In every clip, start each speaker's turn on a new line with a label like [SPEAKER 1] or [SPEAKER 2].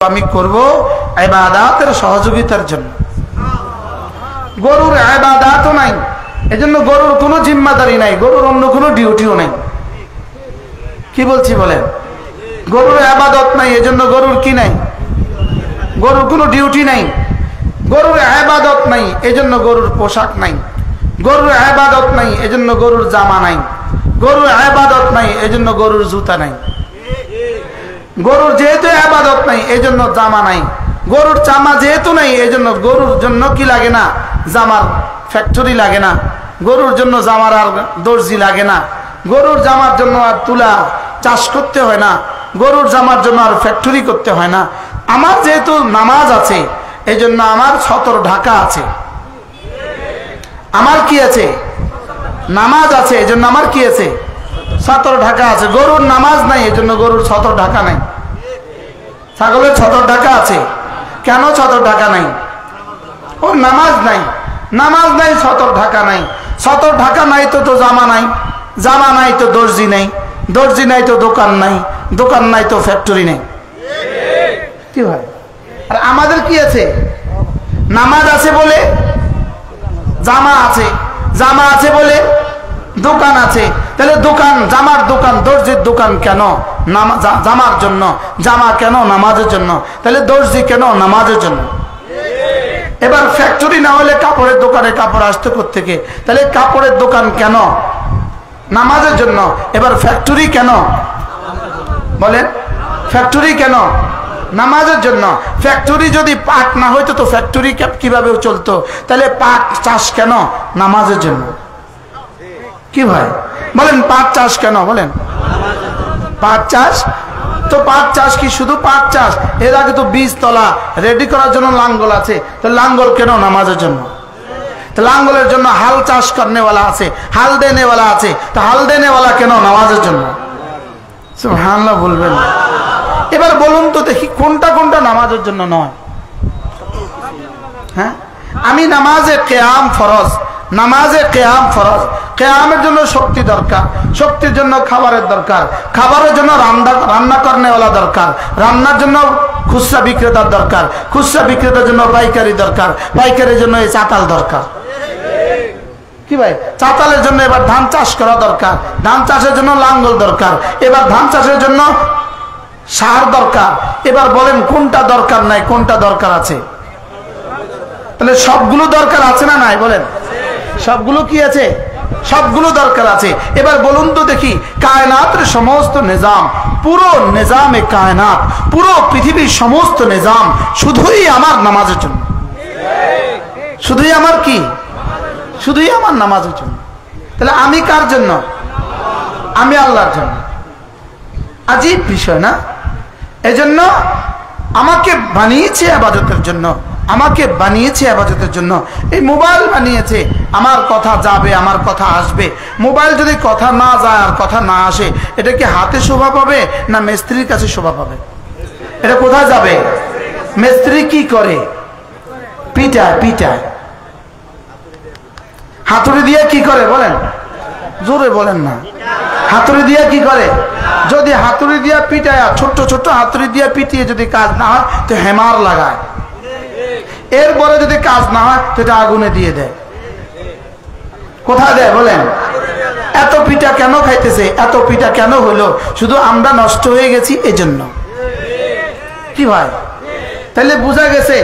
[SPEAKER 1] আমি করব ইবাদতের সহযোগিতার জন্য। গরুর ইবাদতও নাই, এজন্য গরুর কোনো জিম্মাদারি নাই, গরুর অন্য কোনো ডিউটিও নাই। কি বলছি বলেন? গরুর ইবাদত নাই, এজন্য গরুর কি নাই? গরুর কোনো ডিউটি নাই। গরুর ইবাদত নাই, এজন্য গরুর পোশাক নাই। গরুর ইবাদত নাই, এজন্য গরুর জামা নাই। গরুর ইবাদত নাই, এজন্য গরুর জুতা নাই। গরুর যেহেতু ইবাদত নাই, এজন্য জামা নাই। গরুর জামা যেহেতু নাই, এজন্য গরুর জন্য কি লাগে না? জামার ফ্যাক্টরি লাগে না। গরুর জন্য জামার আর দর্জি লাগে না। গরুর জামার জন্য আর তুলা চাষ করতে হয় না। গরুর জামার জন্য আর ফ্যাক্টরি করতে হয় না। আমার যেহেতু নামাজ আছে, এই জন্য আমার সতর ঢাকা আছে। আমার কি আছে? নামাজ আছে, এই জন্য আমার কি আছে? সতর ঢাকা আছে। গরুর নামাজ নাই, এই জন্য গরুর সতর ঢাকা নাই। ছাগলের সতর ঢাকা আছে, কেন সতর ঢাকা নাই? ওর নামাজ নাই। নামাজ নাই, সতর ঢাকা নাই। সতর ঢাকা নাই তো জামা নাই। জামা নাই তো দর্জি নাই। দর্জি নাই তো দোকান নাই। দোকান নাই তো ফ্যাক্টরি নেই। কি ভাই? আর আমাদের কি আছে? নামাজ আছে বলে জামা আছে, জামা আছে বলে দোকান আছে। তাহলে দোকান, জামার দোকান, দর্জির দোকান কেন? জামার জন্য। জামা কেন? নামাজের জন্য। তাহলে দর্জি কেন? নামাজের জন্য। এবার ফ্যাক্টরি না হলে কাপড়ের দোকানে কাপড় আসতে কোত্থেকে? তাহলে কাপড়ের দোকান কেন? নামাজের জন্য। এবার ফ্যাক্টরি কেন? বলেন, ফ্যাক্টরি কেন? নামাজের জন্য। ফ্যাক্টরি যদি পাট না হইতো তো ফ্যাক্টরি কিভাবে চলতো? তাহলে পাট চাষ কেন? নামাজের জন্য। কি ভাই বলেন, পাট চাষ কেন? বলেন, পাট চাষ তো পাট চাষ কি শুধু পাট চাষ? এর আগে তো বীজ তলা রেডি করার জন্য লাঙ্গল আছে। তো লাঙ্গল কেন? নামাজের জন্য। তো লাঙ্গলের জন্য হাল চাষ করনেওয়ালা আছে, হাল দেনেওয়ালা আছে। তো হাল দেনেওয়ালা কেন? নামাজের জন্য। সুবহানাল্লাহ বলবেন। এবার বলুন তো দেখি, কোনটা কোনটা নামাজের জন্য নয়? হ্যাঁ, আমি নামাজে কিয়াম ফরজ। নামাজে কিয়াম ফরজ। কিয়ামের জন্য শক্তি দরকার। শক্তির জন্য খাবারের দরকার। খাবারের জন্য রান্না করনেওয়ালা দরকার। রান্নার জন্য খুচরা বিক্রেতার দরকার। খুচরা বিক্রেতার জন্য পাইকারি দরকার। পাইকারির জন্য এই চাতাল দরকার। কি ভাই? চাতালের জন্য এবার ধান চাষ করা দরকার। ধান চাষের জন্য লাঙ্গল দরকার। এবার ধান চাষের জন্য সার দরকার। এবার বলেন, কোনটা দরকার নাই, কোনটা দরকার আছে? তাহলে সবগুলো দরকার আছে না নাই? বলেন, সবগুলো কি আছে? সবগুলো দরকার আছে। এবার বলুন তো দেখি, কায়নাতের সমস্ত নিজাম, পুরো নিজামে কায়নাত, পুরো পৃথিবীর সমস্ত নিজাম শুধুই আমার নামাজের জন্য। শুধুই আমার কি? শুধুই আমার নামাজের জন্য। তাহলে আমি কার জন্য? আমি আল্লাহর জন্য। আজীব বিষয় না? এজন্য আমাকে বানিয়েছে ইবাদতের জন্য। আমাকে বানিয়েছে ইবাদতের জন্য। এই মোবাইল বানিয়েছে, আমার কথা যাবে, আমার কথা আসবে। মোবাইল যদি কথা না যায় আর কথা না আসে, এটা কি হাতে শোভা পাবে না মিস্ত্রির কাছে শোভা পাবে? এটা কোথায় যাবে? মিস্ত্রি কি করে? পিটায়। পিটায় হাতুড়ি দিয়ে কি করে? বলেন, জোরে বলেন না। হাতুড়ি দিয়ে কি করে? যদি হাতুড়ি দিয়ে পিটায়, ছোট্ট ছোট্ট হাতুড়ি দিয়ে পিটিয়ে যদি কাজ না হয় তো হেমার লাগায়। এরপরে যদি কাজ না হয় তো এটা আগুনে দিয়ে দেয়। কোথায় দেয়? বলেন, এত পিঠা কেন খাইতেছে? এত পিঠা কেন হলো? শুধু আমরা নষ্ট হয়ে গেছি এজন্য। কি ভাই? তাহলে বোঝা গেছে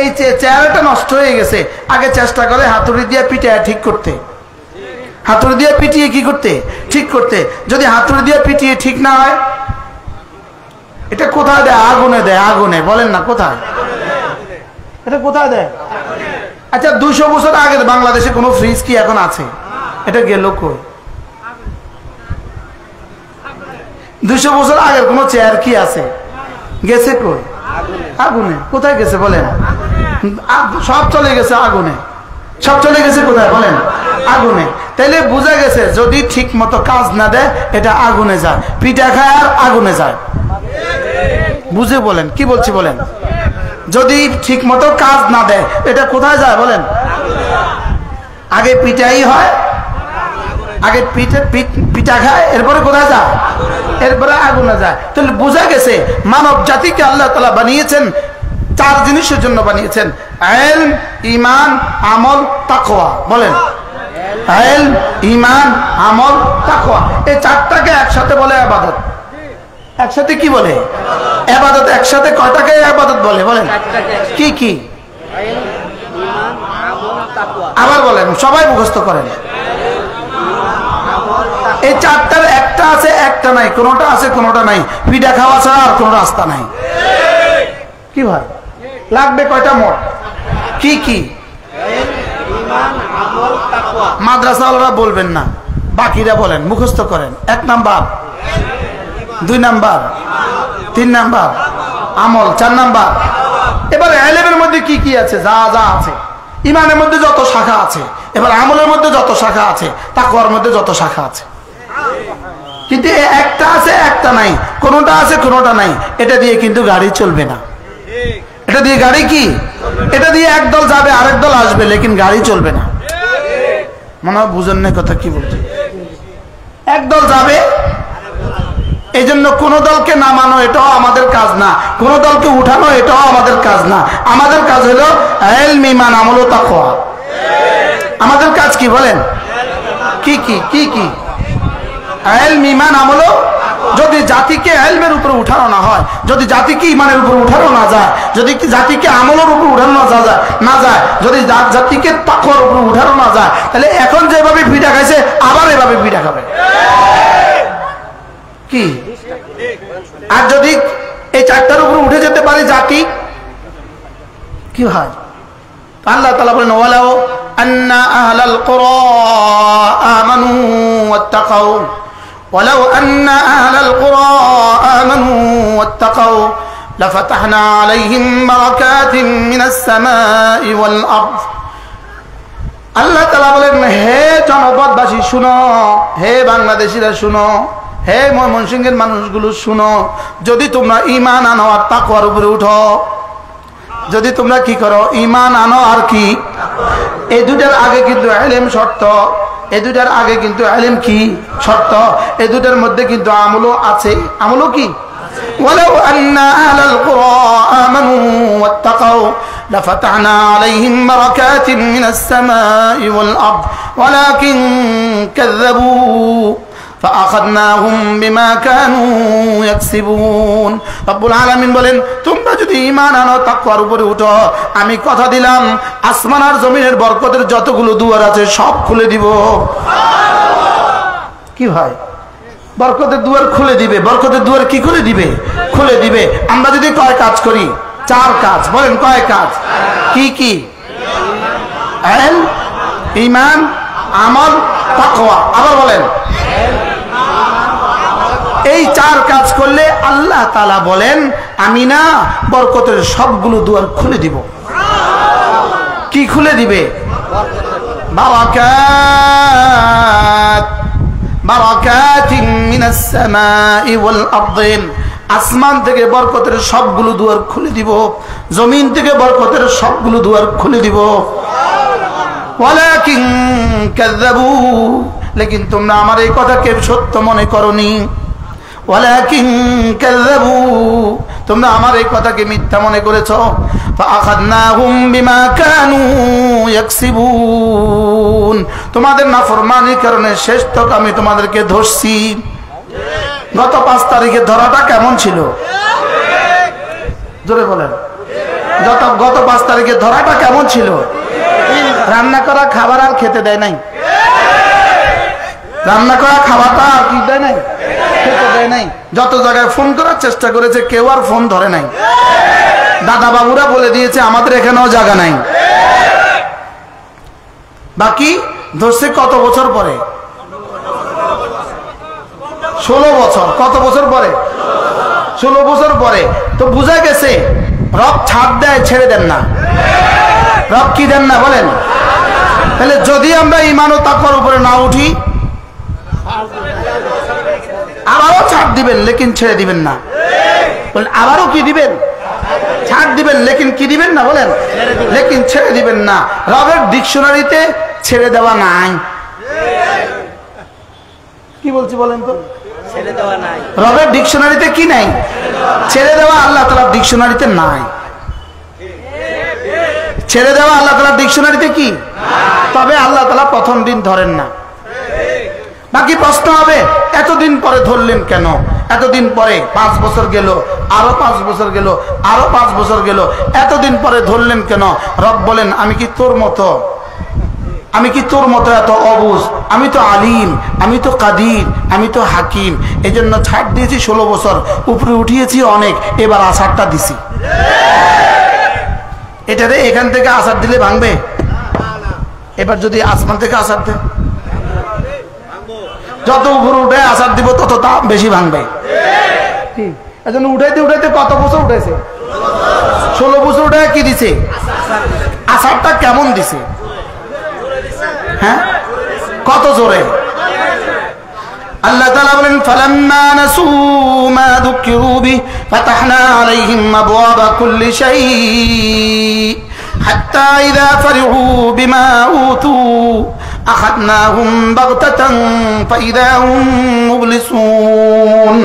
[SPEAKER 1] এই চেহারাটা নষ্ট হয়ে গেছে। আগে চেষ্টা করে হাতুড়ি দিয়ে পিটায় ঠিক করতে। হাতুড়ি দিয়ে পিটিয়ে কি করতে? ঠিক করতে। যদি হাতুড়ি দিয়ে পিটিয়ে ঠিক না হয়, এটা কোথায় দেয়? আগুনে দেয়। আগুনে। বলেন না কোথায়? এটা কোথায় দেয়? আচ্ছা, 200 বছর আগে বাংলাদেশে কোনো ফ্রিজ কি এখন আছে? এটা গেল কই? 200 বছর আগের কোনো চেয়ার কি আছে? গেছে কই? আগুনে। কোথায় গেছে বলেন? সব চলে গেছে আগুনে। সব চলে গেছে কোথায়? বলেন, আগুনে। তাইলে বোঝা গেছে যদি ঠিক মতো কাজ না দেয় এটা আগুনে যায়। পিঠা খায় আর আগুনে যায়। বুঝে বলেন, কি বলছি বলেন? যদি ঠিক মতো কাজ না দেয় এটা কোথায় যায়? বলেন, আগে পিঠাই হয় আগে পিঠা খায়, এরপরে কোথায় যায়? এরপরে আগুনে যায়। তাহলে বোঝা গেছে মানব জাতিকে আল্লাহ তাআলা বানিয়েছেন 4 জিনিসের জন্য বানিয়েছেন: ইলম, ঈমান, আমল, তাকওয়া। বলেন ইলম, ঈমান, আমল, তাকওয়া। এই 4টাকে একসাথে বলে ইবাদত। একসাথে কি বলে? ইবাদত। একসাথে কয়টাকে ইবাদত বলে? বলেন কি কি? আবার বলেন, সবাই মুখস্থ করেন। এই 4টার একটা আছে একটা নাই, কোনটা আছে কোনটা নাই। পিঠা খাওয়া ছাড়া আর কোন রাস্তা নাই। কি ভাই লাগবে কয়টা মোট? কি কি? মাদ্রাসাওয়ালারা বলবেন না, বাকিরা বলেন, মুখস্থ করেন। 1 নাম্বার, 2 নাম্বার, 3 নাম্বার আমল, 4 নাম্বার। এবার ইলমের মধ্যে কি কি আছে? যা যা আছে। ঈমানের মধ্যে যত শাখা আছে, এবার আমলের মধ্যে যত শাখা আছে, তাকওয়ার মধ্যে যত শাখা আছে। কিন্তু একটা আছে একটা নাই, কোনটা আছে কোনটা নাই। এটা দিয়ে কিন্তু গাড়ি চলবে না। এটা দিয়ে গাড়ি কি? এটা দিয়ে একদল যাবে আরেক দল আসবে, লেকিন গাড়ি চলবে না। মনে হয় বুঝেন না কথা কি বলছে। একদল যাবে, এই জন্য কোন দলকে নামানো এটাও আমাদের কাজ না, কোন দলকে উঠানো এটাও আমাদের কাজ না। আমাদের কাজ হলো ইলম, ঈমান, আমল ও তাকওয়া। আমাদের কাজ কি বলেন? কি কি কি কি? ইলম, ঈমান, আমল। যদি জাতিকে ইলমের উপরে উঠানো না হয়, যদি জাতিকে ঈমানের উপরে উঠানো না যায়, যদি জাতিকে আমলের উপরে উঠানো না যায়, যদি জাতিকে তাকওয়ার উপরে উঠানো না যায়, তাহলে এখন যেভাবে পিঠা খাইছে আবার এভাবে পিঠা খাবে। কি? আর যদি এই 4টার উপরে উঠে যেতে পারে জাতি, কি হয়? আল্লাহ তাআলা বলেন, ওয়ালাউ আন্না আহলাল কুরা আমানু ওয়াত্তাকাউ, ওয়ালাউ আন্না আহলাল কুরা আমানু ওয়াত্তাকাউ লাফাতাহনা আলাইহিম বারাকাতিন মিনাস সামাই ওয়াল আরদ। আল্লাহ তাআলা বলেন, হে জনপদবাসী শুনো, হে বাংলাদেশিরা শুনো, হে ময়মনসিংহের মানুষগুলো শুনো, যদি তোমরা ঈমান আনো আর তাকওয়ার উপরে উঠো, যদি তোমরা কি করো? ঈমান আনো আর কি? এই দুটার আগে কিন্তু ইলম শর্ত, এই দুটার আগে কিন্তু ইলম কি শর্ত, এই দুটার মধ্যে কিন্তু আমলও আছে। আমলও কি? ওয়ালাউ আন্না আহলাল কুরা আমানু ওয়াত্তাকাউ লাফাতাহনা আলাইহিম বারাকাতিন মিনাস সামাই ওয়াল আরদ ওয়ালাকিন কাযযাবু فأخذناهم بما كانوا يكسبون। রব্বুল আলামিন বলেন, তোমরা যদি ঈমান আনো, তাকওয়ার উপরে উঠো, আমি কথা দিলাম আসমান আর জমিনের বরকতের যতগুলো দুয়ার আছে সব খুলে দিব। কি ভাই? বরকতের দুয়ার খুলে দিবে। বরকতের দুয়ার কি খুলে দিবে? খুলে দিবে। আমরা যদি কয় কাজ করি? 4 কাজ। বলেন কয় কাজ? কি কি? ইলম, ঈমান, আমল, তাকওয়া। আবার বলেন, এই 4 কাজ করলে আল্লাহ তাআলা বলেন, আমি না বরকতের সবগুলো দুয়ার খুলে দিব। কি খুলে দিবে? বারাকাত, বারাকাতিন মিনাস সামাই ওয়াল আরদিন। আসমান থেকে বরকতের সবগুলো দুয়ার খুলে দিব, জমিন থেকে বরকতের সবগুলো দুয়ার খুলে দিব। ওয়ালাকিন কাযযাবু, লেকিন তোমরা আমার এই কথাকে সত্য মনে করনি। ওয়ালাকিন কাযযাবু, তোমরা আমার এই কথাকে মিথ্যা মনে করেছো। ফাআখাযনাহুম বিমা কানু ইয়াকসিবুন, তোমাদের নাফরমানির কারণে শেষ তক আমি তোমাদেরকে ধরছি। গত 5 তারিখে ধরাটা কেমন ছিল? জোরে বলেন। গত 5 তারিখে ধরাটা কেমন ছিল? রান্না করা খাবার আর খেতে দেয় নাই। রান্না করা খাবারটা আর কি দেয় নাই? খেতে দেয় নাই। যত জায়গায় ফোন করার চেষ্টা করেছে, কেউ আর ফোন ধরে নাই। দাদা বাবুরা বলে দিয়েছে আমাদের এখানেও জায়গা নাই। বাকি ধরছে কত বছর পরে? 16 বছর। কত বছর পরে? 16 বছর পরে। তো বুঝা গেছে রব ছাড় দেয়, ছেড়ে দেন না। রব কি দেন না? বলেন। তাহলে যদি আমরা ঈমান ও তাকওয়ার উপরে না উঠি, আবারও ছাড় দিবেন, লেকিন ছেড়ে দিবেন না। বলেন আবারও কি দিবেন? ছাড় দিবেন, লেকিন কি দিবেন না? বলেন লেকিন ছেড়ে দিবেন না। রবের ডিকশনারিতে ছেড়ে দেওয়া নাই। কি বলছি বলেন তো?
[SPEAKER 2] ছেড়ে দেওয়া নাই।
[SPEAKER 1] রবের ডিকশনারিতে কি নাই? ছেড়ে দেওয়া আল্লাহ তাআলার ডিকশনারিতে নাই। ছেড়ে দেওয়া আল্লাহ তাআলার ডিকশনারিতে কি? তবে আল্লাহ তাআলা প্রথম দিন ধরেন না। বাকি প্রশ্ন হবে এতদিন পরে ধরলেন কেন? এতদিন পরে 5 বছর গেল, আরো 5 বছর গেল, আরো 5 বছর গেল, এতদিন পরে ধরলেন কেন? রব বলেন আমি কি তোর মতো? আমি কি তোর মতো এত অবুঝ? আমি তো আলিম, আমি তো কাদির, আমি তো হাকিম। এই জন্য ছাড় দিয়েছি 16 বছর, উপরে উঠিয়েছি অনেক, এবার আসারটা দিছি। এটারে এখান থেকে আসার দিলে ভাঙবে? এবার যদি আসমান থেকে আসার দেয়, যত উপরে উঠে আসার দিব তত দাম বেশি ভাঙবে। এজন্য উঠাইতে উঠাইতে কত বছর উঠেছে? 16 বছর উঠে কি দিছে? আসারটা কেমন দিছে? হ্যাঁ, কত জোরে? আল্লাহ তাআলা বলেন ফালাম্মা নাসু মা যুকিরু বিহি ফাতাহনা আলাইহিম আবওয়াবা কুল্লি শাই হাত্তা ইযা ফারিহু বিমা উতু আখাযনাহুম বাগতাতান ফাইযা হুম মুবলিসুন।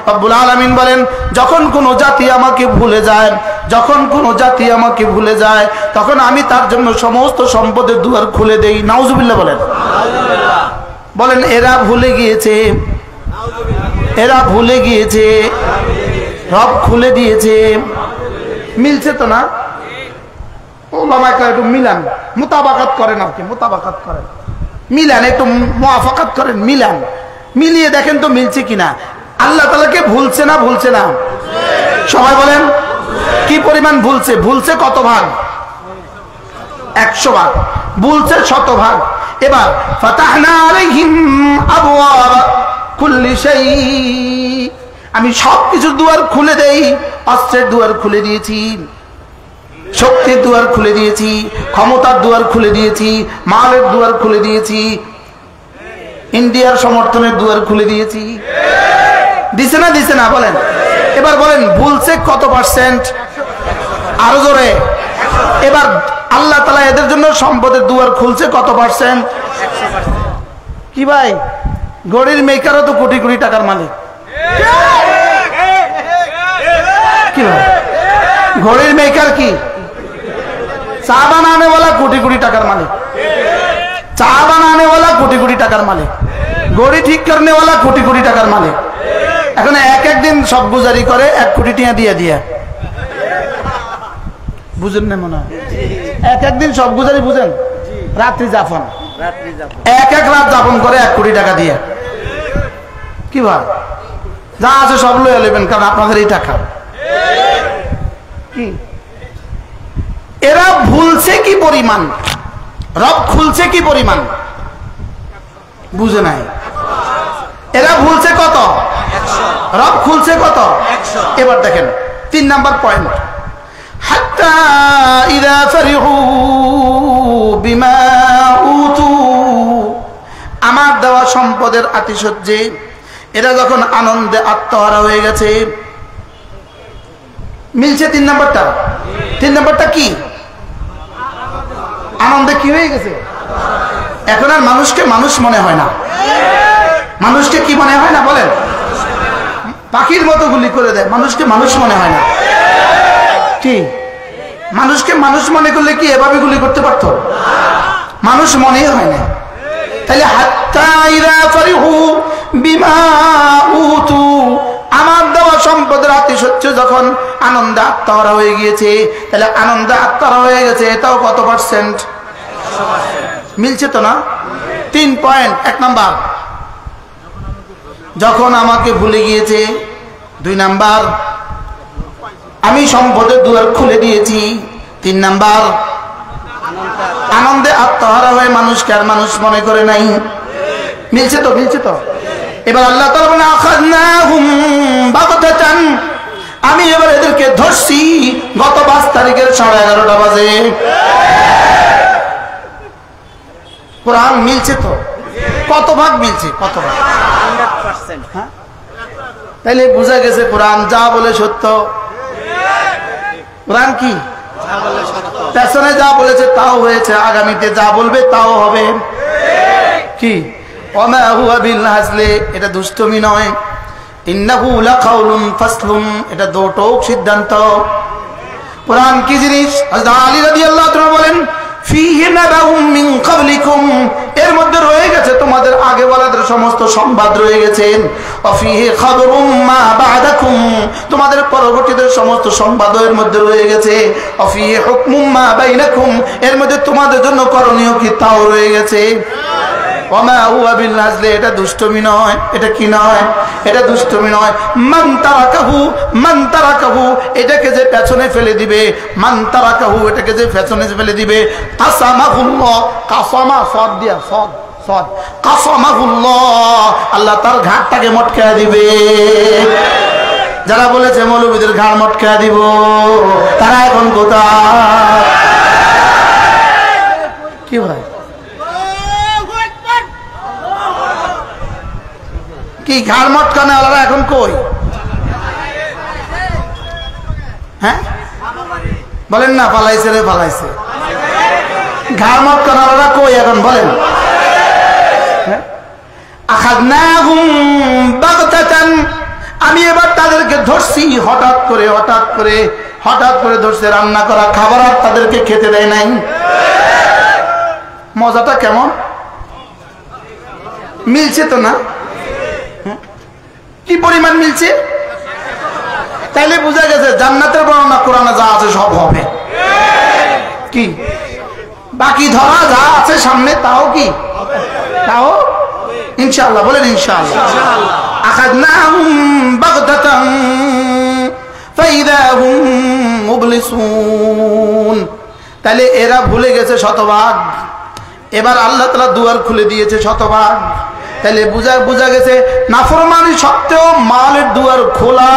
[SPEAKER 1] রব্বুল আলামিন বলেন যখন কোন জাতি আমাকে ভুলে যায়, যখন কোন জাতি আমাকে ভুলে যায়, তখন আমি তার জন্য সমস্ত সম্পদের দুয়ার খুলে দেই। নাউজুবিল্লাহ বলেন। বলেন এরা ভুলে গিয়েছে, এরা ভুলে গিয়েছে, রব খুলে দিয়েছে। মিলছে তো না? ওলামায়ে কেরাম একটু মিলান, মুতাবাকাত করেন, আর কি মুতাবাকাত করেন, মিলান, একটু মুআফাকাত করেন, মিলান, মিলিয়ে দেখেন তো মিলছে কিনা। আল্লাহ তাআলাকে ভুলছে না? ভুলছে না? সবাই বলেন কি পরিমাণ ভুলছে? ভুলছে কত ভাগ? 100 ভাগ। ভুলছে 100 ভাগ। এবার ফাতাহনা আলাইহিম আবওয়াবা কুল্লি শাই, আমি সবকিছুর দুয়ার খুলে দেই। অস্ত্রের দুয়ার খুলে দিয়েছি, শক্তির দুয়ার খুলে দিয়েছি, ক্ষমতার দুয়ার খুলে দিয়েছি, মালের দুয়ার খুলে দিয়েছি, ইন্ডিয়ার সমর্থনের দুয়ার খুলে দিয়েছি। দিছে না? দিছে না? বলেন। এবার বলেন ভুলছে কত পার্সেন্ট? আরো জোরে। এবার আল্লাহ তাআলা এদের জন্য সম্পদের দুয়ার খুলছে কত পার্সেন্ট? 100%। কি ভাই, ঘড়ির মেকারও তো কোটি কোটি টাকার মালিক। কি ভাই, ঘড়ির মেকার কি? চা বানানে वाला কোটি কোটি টাকার মালিক, চা বানানে वाला কোটি কোটি টাকার মালিক, ঘড়ি ঠিক করনে वाला কোটি কোটি টাকার মালিক। এখন এক দিন সব গুজারি করে 1 কোটি টাকা দিয়ে দিয়া, বুঝেন না মনে হয়? এক দিন সব গুজারি, বুঝেন? রাত্রি যাপন, এক রাত যাপন করে 1 কোটি টাকা দিয়ে। কি ভাই, যা আছে সব লয়ে নেবেন, কারণ আপনাদের এই টাকা। কি এরা ভুলছে কি পরিমাণ? রব খুলছে কি পরিমাণ? বুঝে নাই। এরা ভুলছে কত? 100। রব খুলছে কত? 100। এবার দেখেন 3 নাম্বার পয়েন্ট, হাত্তা ইযা ফারিহু বিমা উতু, আমার দেওয়া সম্পদের আতিশয্যে এরা যখন আনন্দে আত্মহারা হয়ে গেছে। মিলছে 3 নাম্বারটা? 3 নাম্বারটা কি? আনন্দে কি হয়ে গেছে? এখন আর মানুষকে মানুষ মনে হয় না। মানুষকে কি মনে হয় না? বলেন। পাখির মতো গুলি করে দেয়, মানুষকে মানুষ মনে হয় না। কি মানুষকে মানুষ মনে করলে কি এভাবে গুলি করতে পারত? মানুষ মনেই হয় না। তাহলে হাত্তা ইযা ফারিহু বিমা উতু, আমার দেওয়া সম্পদের আতিশয্য যখন আনন্দে আত্মহারা হয়ে গিয়েছে, তাহলে আনন্দে আত্মহারা হয়ে গেছে, এটাও কত পার্সেন্ট? 100%। মিলছে তো না? 3 পয়েন্ট। 1 নাম্বার যখন আমাকে ভুলে গিয়েছে, 2 নাম্বার আমি সম্পদের দুয়ার খুলে দিয়েছি, 3 নাম্বার আনন্দে আত্মহারা হয়ে মানুষকে আর মানুষ মনে করে নাই। মিলছে তো? মিলছে তো? এবার আল্লাহ তাআলা বলেন আখাযনাহুম বাগতাতান, আমি এবার এদেরকে ধরছি গত 5 তারিখের 11:30 বাজে। কোরআন মিলছে তো? কত ভাগ মিলছে? কত ভাগ?
[SPEAKER 2] 100%।
[SPEAKER 1] হ্যাঁ, তাইলে বোঝা গেছে কোরআন যা বলে সত্য। কোরআন কি পেছনে যা বলেছে তাও হয়েছে, আগামীতে যা বলবে তাও হবে। কি ওমা হুয়া বিল হাজলি, এটা দুষ্টমি নয়। ইন্নাহু লাকাউলুন ফাসলুন, এটা দোটক সিদ্ধান্ত। কোরআন কি জিনিস? হযরত আলী রাদিয়াল্লাহু তাআলা বলেন ফীহি নাবাউম মিন ক্বাবলিকুম, এর মধ্যে রয়ে গেছে তোমাদের আগে ওয়ালাদের সমস্ত সংবাদ রয়ে গেছে। ওয়া ফীহি খাবরুম মা বা'দাকুম, তোমাদের পরবর্তীদের সমস্ত সংবাদ এর মধ্যে রয়ে গেছে। ওয়া ফীহি হুকমুম মা বাইনাকুম, এর মধ্যে তোমাদের জন্য করণীয় কি তাও রয়ে গেছে। ওমা হুয়া বিল হাজলি, এটা দুষ্টমি নয়। এটা কি নয়? এটা দুষ্টমি নয়। মান তারাকাহু, এটাকে যে পেছনে ফেলে দিবে, মান তারাকাহু, এটাকে যে পেছনে ফেলে দিবে, কাসামাহুল্লাহ, কাসামা সদ দিয়া সদ কাসামাহুল্লাহ, আল্লাহ তার ঘাটটাকে মটকায় দিবে। যারা বলেছে মৌলবীদের ঘাড় মটকায় দিব, তারা এখন কোথায়? কি ভাই কি ঘাড় মটকানে ওরা এখন কই? হ্যাঁ বলেন না, পালাইছে রে পালাইছে। ঘাড় মটকানে ওরা কই এখন বলেন? আখাযনাহুম বাগতাতান, আমি এবার তাদেরকে ধরছি হঠাৎ করে ধরছে। রান্না করা খাবার আর তাদেরকে খেতে দেয় নাই। মজাটা কেমন? মিলছে তো না? কি পরিমাণ মিলছে? তাইলে বোঝা গেছে জান্নাতের বর্ণনা কোরআনে যা আছে সব হবে। কি বাকি ধরা যা আছে সামনে তাও কি? তাও ইনশাআল্লাহ। বলেন ইনশাআল্লাহ। আখাযনাহুম বাগতাতান ফাইদা হুম মুবলিসুন, তাইলে এরা ভুলে গেছে শতভাগ, এবার আল্লাহ তাআলা দুয়ার খুলে দিয়েছে শতভাগ। তাহলে বুঝা গেছে নাফরমানি সত্ত্বেও মালের দুয়ার খোলা।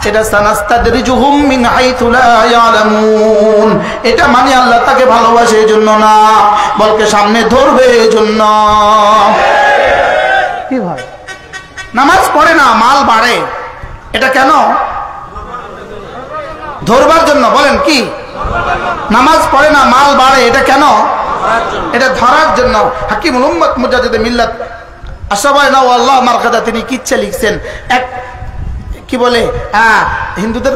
[SPEAKER 1] এটা সানাস্তাদরিজুহুম মিন হাইথু লা ইয়ালামুন, এটা মানে আল্লাহ তাকে ভালোবাসে এজন্য না, বলকে সামনে ধরবে এজন্য। কি ভাই নামাজ পড়ে না মাল বাড়ে, এটা কেন? ধরবার জন্য। বলেন কি? নামাজ পড়ে না মাল বাড়ে, এটা কেন? এটা ধরার জন্য। হাকিমুল উম্মত মুজাদ্দিদ মিল্লাত আশরাফুল আল্লাহ মারকাদা তিনি কিচ্ছা লিখছেন। এক কি বলে হিন্দুদের